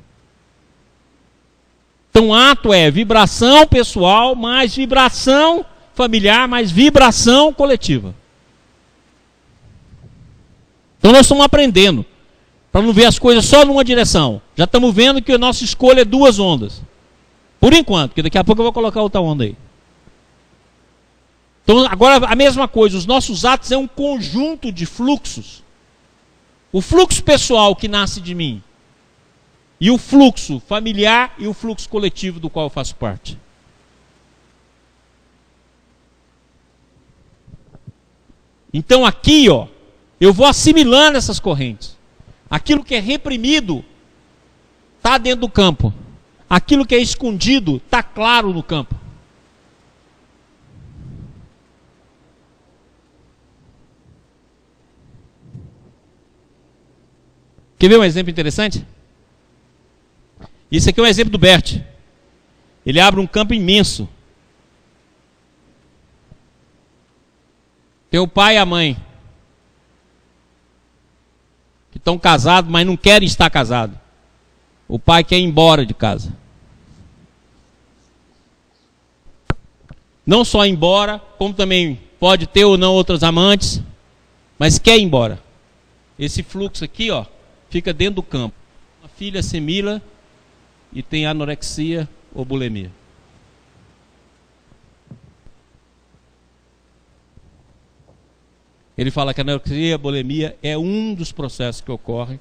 Então ato é vibração pessoal, mais vibração familiar, mais vibração coletiva. Então nós estamos aprendendo. Para não ver as coisas só numa direção. Já estamos vendo que a nossa escolha é duas ondas. Por enquanto, porque daqui a pouco eu vou colocar outra onda aí. Então agora a mesma coisa, os nossos atos é um conjunto de fluxos. O fluxo pessoal que nasce de mim. E o fluxo familiar e o fluxo coletivo do qual eu faço parte. Então aqui, ó, eu vou assimilando essas correntes. Aquilo que é reprimido está dentro do campo. Aquilo que é escondido está claro no campo. Quer ver um exemplo interessante? Isso aqui é um exemplo do Bert. Ele abre um campo imenso. Tem o pai e a mãe. Que estão casados, mas não querem estar casados. O pai quer ir embora de casa. Não só ir embora, como também pode ter ou não outras amantes, mas quer ir embora. Esse fluxo aqui, ó, fica dentro do campo. A filha assimila e tem anorexia ou bulimia. Ele fala que a anorexia e a bulimia é um dos processos que ocorre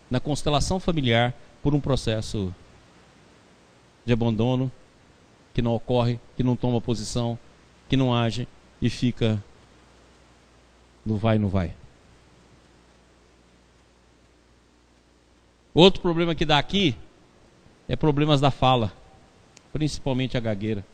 na constelação familiar por um processo de abandono que não ocorre, que não toma posição, que não age e fica no vai, não vai. Outro problema que dá aqui é problemas da fala, principalmente a gagueira.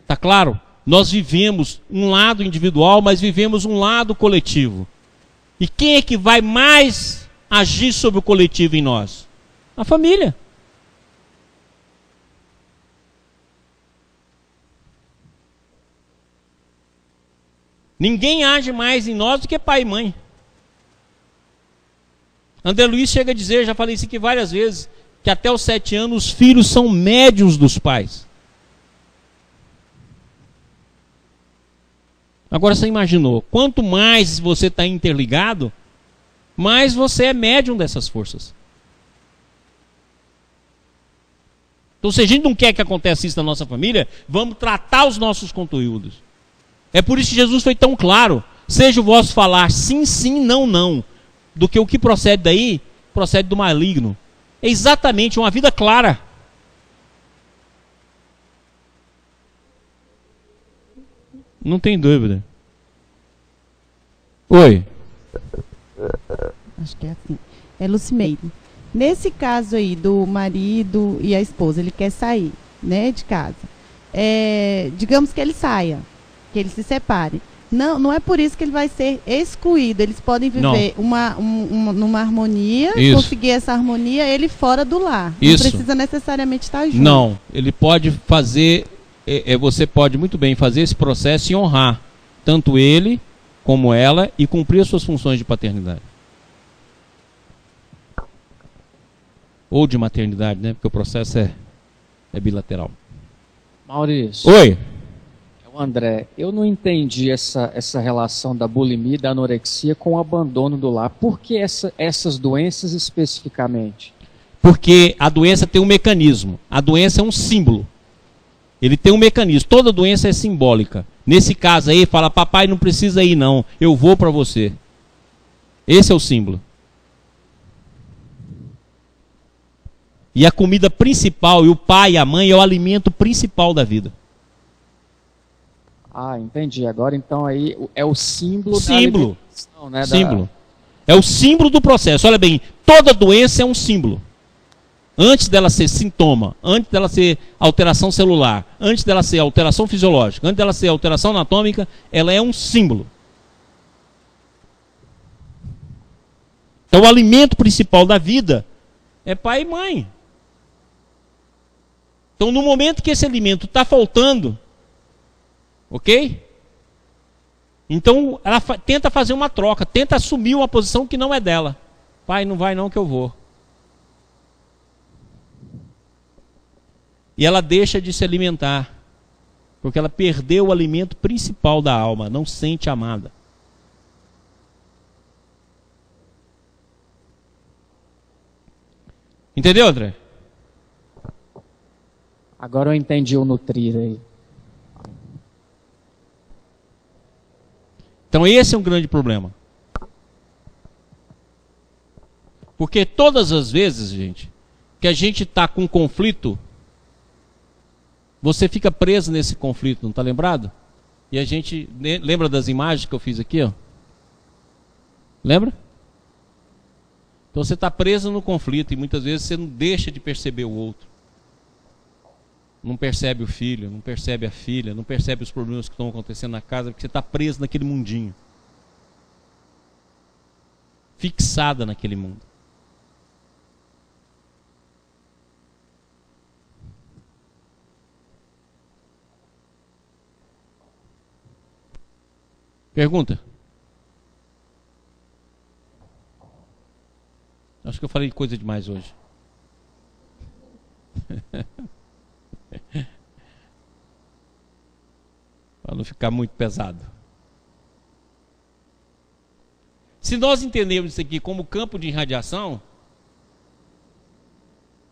Tá claro? Nós vivemos um lado individual, mas vivemos um lado coletivo. E quem é que vai mais agir sobre o coletivo em nós? A família. Ninguém age mais em nós do que pai e mãe. André Luiz chega a dizer, já falei isso aqui várias vezes, que até os 7 anos os filhos são médiuns dos pais. Agora você imaginou, quanto mais você está interligado, mais você é médium dessas forças. Então se a gente não quer que aconteça isso na nossa família, vamos tratar os nossos conteúdos. É por isso que Jesus foi tão claro, seja o vosso falar sim, sim, não, não. Do que o que procede daí, procede do maligno. É exatamente uma vida clara. Não tem dúvida. Oi. Acho que é assim. É Lucimeire. Nesse caso aí do marido e a esposa, ele quer sair, né, de casa. Digamos que ele saia, que ele se separe. Não é por isso que ele vai ser excluído. Eles podem viver numa harmonia, Isso. conseguir essa harmonia, ele fora do lar. Isso. Não precisa necessariamente estar junto. Não, ele pode fazer, você pode muito bem fazer esse processo e honrar tanto ele como ela e cumprir as suas funções de paternidade. Ou de maternidade, né? Porque o processo é bilateral. Maurício. Oi. André, eu não entendi essa relação da bulimia e da anorexia com o abandono do lar. Por que essas doenças especificamente? Porque a doença tem um mecanismo. A doença é um símbolo. Ele tem um mecanismo. Toda doença é simbólica. Nesse caso aí, fala, papai não precisa ir não, eu vou para você. Esse é o símbolo. E a comida principal, e o pai e a mãe, é o alimento principal da vida. Ah, entendi. Agora então aí é o símbolo da Símbolo. alimentação, né? Símbolo. É o símbolo do processo. Olha bem, toda doença é um símbolo. Antes dela ser sintoma, antes dela ser alteração celular, antes dela ser alteração fisiológica, antes dela ser alteração anatômica, ela é um símbolo. Então o alimento principal da vida é pai e mãe. Então no momento que esse alimento está faltando, ok? Então ela tenta fazer uma troca, tenta assumir uma posição que não é dela. Pai, não vai não que eu vou. E ela deixa de se alimentar, porque ela perdeu o alimento principal da alma, não se sente amada. Entendeu, André? Agora eu entendi o nutrir aí. Então esse é um grande problema. Porque todas as vezes, gente, que a gente está com conflito, você fica preso nesse conflito, não está lembrado? E a gente, lembra das imagens que eu fiz aqui, ó? Lembra? Então você está preso no conflito e muitas vezes você não deixa de perceber o outro. Não percebe o filho, não percebe a filha, não percebe os problemas que estão acontecendo na casa, porque você está preso naquele mundinho. Fixada naquele mundo. Pergunta? Acho que eu falei coisa demais hoje. Para não ficar muito pesado. Se nós entendermos isso aqui como campo de irradiação,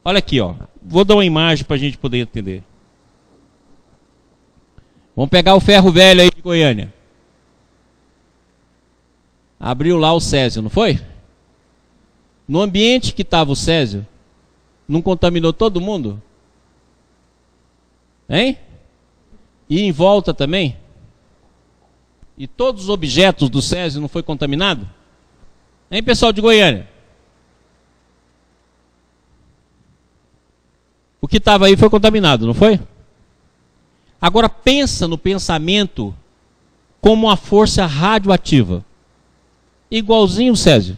olha aqui, ó. Vou dar uma imagem para a gente poder entender. Vamos pegar o ferro velho aí de Goiânia. Abriu lá o césio, não foi? No ambiente que estava o césio, não contaminou todo mundo? Hein? E em volta também? E todos os objetos do césio não foi contaminado? Hein, pessoal de Goiânia? O que estava aí foi contaminado, não foi? Agora pensa no pensamento como uma força radioativa. Igualzinho o césio.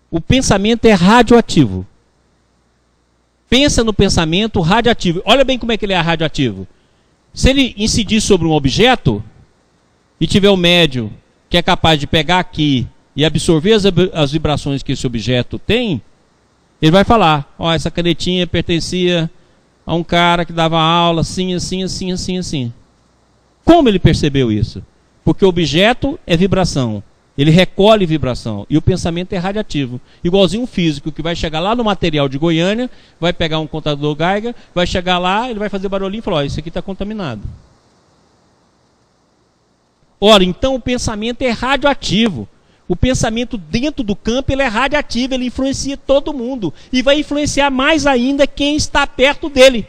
O pensamento é radioativo. Pensa no pensamento radioativo. Olha bem como é que ele é radioativo. Se ele incidir sobre um objeto e tiver um médium que é capaz de pegar aqui e absorver as vibrações que esse objeto tem, ele vai falar, ó, essa canetinha pertencia a um cara que dava aula assim, assim, assim, assim, assim. Como ele percebeu isso? Porque o objeto é vibração. Ele recolhe vibração. E o pensamento é radioativo. Igualzinho um físico que vai chegar lá no material de Goiânia, vai pegar um contador Geiger, vai chegar lá, ele vai fazer barulhinho e falar, ó, isso aqui está contaminado. Ora, então o pensamento é radioativo. O pensamento dentro do campo ele é radioativo, ele influencia todo mundo. E vai influenciar mais ainda quem está perto dele.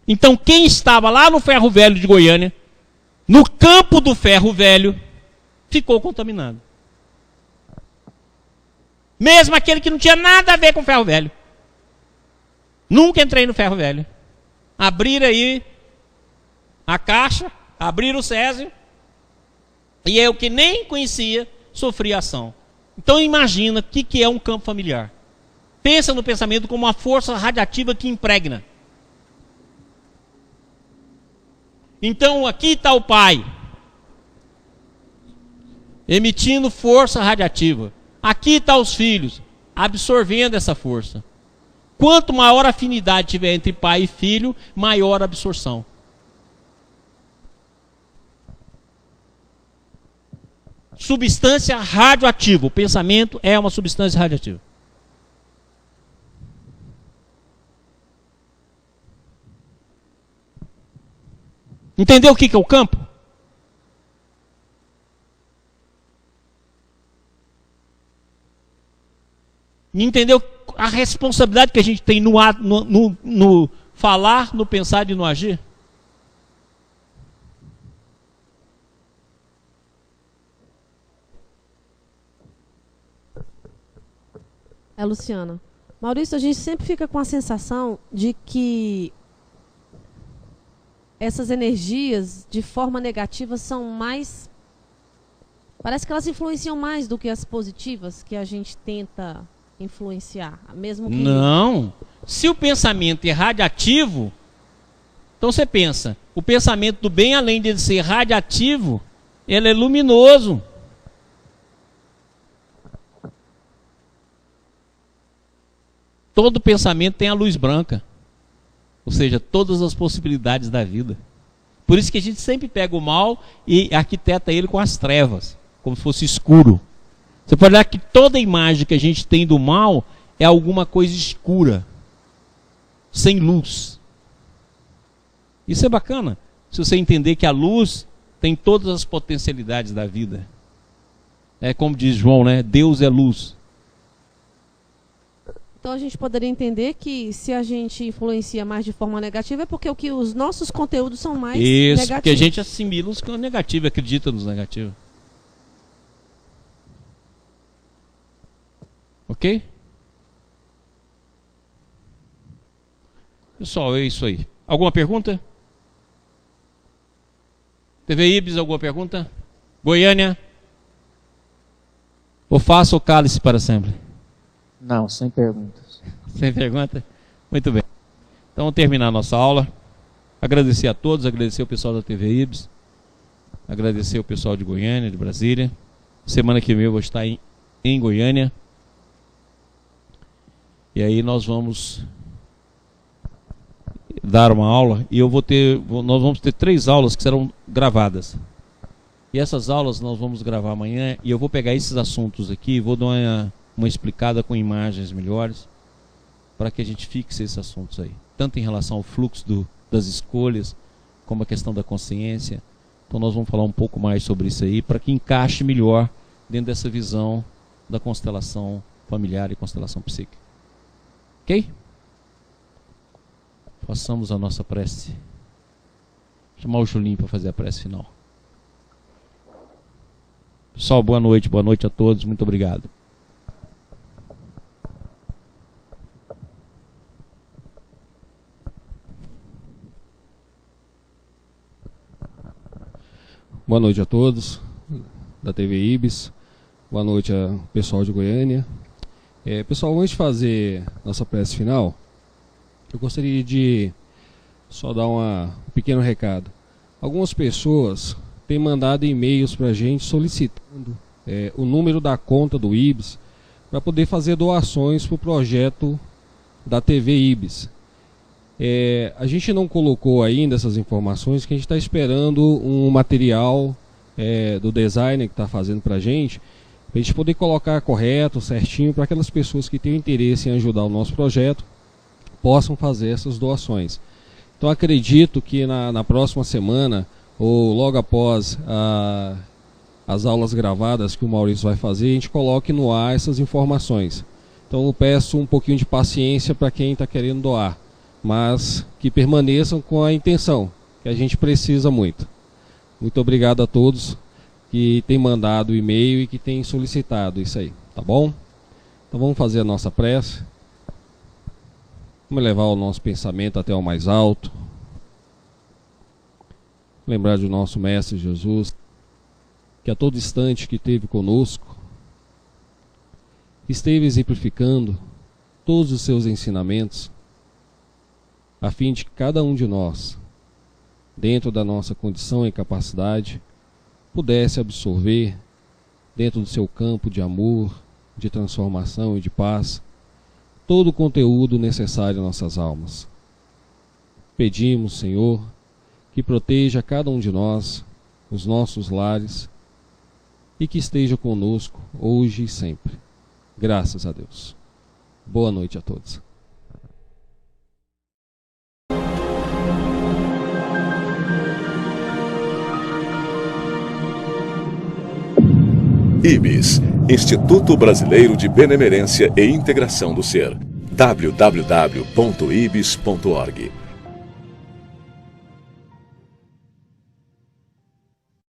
Então quem estava lá no ferro velho de Goiânia, no campo do ferro velho, ficou contaminado. Mesmo aquele que não tinha nada a ver com o ferro velho. Nunca entrei no ferro velho. Abrir aí a caixa, abrir o Césio, e eu que nem conhecia, sofri ação. Então imagina o que é um campo familiar. Pensa no pensamento como uma força radiativa que impregna. Então aqui está o pai, emitindo força radiativa. Aqui estão os filhos, absorvendo essa força. Quanto maior afinidade tiver entre pai e filho, maior a absorção. Substância radioativa. O pensamento é uma substância radioativa. Entendeu o que é o campo? Entendeu a responsabilidade que a gente tem no falar, no pensar e no agir? Luciana. Maurício, a gente sempre fica com a sensação de que essas energias, de forma negativa, são mais... Parece que elas influenciam mais do que as positivas que a gente tenta influenciar, mesmo que... Não. Se o pensamento é radiativo, então você pensa, o pensamento do bem, além de ser radiativo, ele é luminoso. Todo pensamento tem a luz branca. Ou seja, todas as possibilidades da vida. Por isso que a gente sempre pega o mal e arquiteta ele com as trevas, como se fosse escuro. Você pode olhar que toda imagem que a gente tem do mal é alguma coisa escura, sem luz. Isso é bacana, se você entender que a luz tem todas as potencialidades da vida. É como diz João, né? Deus é luz. Então a gente poderia entender que se a gente influencia mais de forma negativa é porque os nossos conteúdos são mais negativos. Porque a gente assimila os negativos, acredita nos negativos. Ok? Pessoal, é isso aí. Alguma pergunta? TV Ibis, alguma pergunta? Goiânia? Ou faça o cálice para sempre? Não, sem perguntas. Sem pergunta? Muito bem. Então, vamos terminar a nossa aula. Agradecer a todos, agradecer o pessoal da TV Ibis, agradecer o pessoal de Goiânia, de Brasília. Semana que vem eu vou estar em Goiânia. E aí nós vamos dar uma aula e nós vamos ter 3 aulas que serão gravadas. E essas aulas nós vamos gravar amanhã e eu vou pegar esses assuntos aqui e vou dar uma explicada com imagens melhores para que a gente fixe esses assuntos aí, tanto em relação ao fluxo das escolhas como a questão da consciência. Então nós vamos falar um pouco mais sobre isso aí para que encaixe melhor dentro dessa visão da constelação familiar e constelação psíquica. Ok? Façamos a nossa prece. Vou chamar o Julinho para fazer a prece final. Pessoal, boa noite a todos, muito obrigado. Boa noite a todos da TV Ibis, boa noite ao pessoal de Goiânia. Pessoal, antes de fazer nossa prece final, eu gostaria de só dar um pequeno recado. Algumas pessoas têm mandado e-mails para a gente solicitando o número da conta do Ibis para poder fazer doações para o projeto da TV Ibis. A gente não colocou ainda essas informações, porque a gente está esperando um material do designer que está fazendo para a gente poder colocar correto, certinho, para aquelas pessoas que têm interesse em ajudar o nosso projeto possam fazer essas doações. Então acredito que na próxima semana, ou logo após as aulas gravadas que o Maurício vai fazer, a gente coloque no ar essas informações. Então eu peço um pouquinho de paciência para quem está querendo doar, mas que permaneçam com a intenção, que a gente precisa muito. Muito obrigado a todos que têm mandado o e-mail e que têm solicitado isso aí, tá bom? Então vamos fazer a nossa prece. Vamos levar o nosso pensamento até o mais alto. Lembrar do nosso Mestre Jesus, que a todo instante que esteve conosco, esteve exemplificando todos os seus ensinamentos, a fim de que cada um de nós, dentro da nossa condição e capacidade, pudesse absorver, dentro do seu campo de amor, de transformação e de paz, todo o conteúdo necessário às nossas almas. Pedimos, Senhor, que proteja cada um de nós, os nossos lares, e que esteja conosco hoje e sempre. Graças a Deus. Boa noite a todos. IBS, Instituto Brasileiro de Benemerência e Integração do Ser. www.ibis.org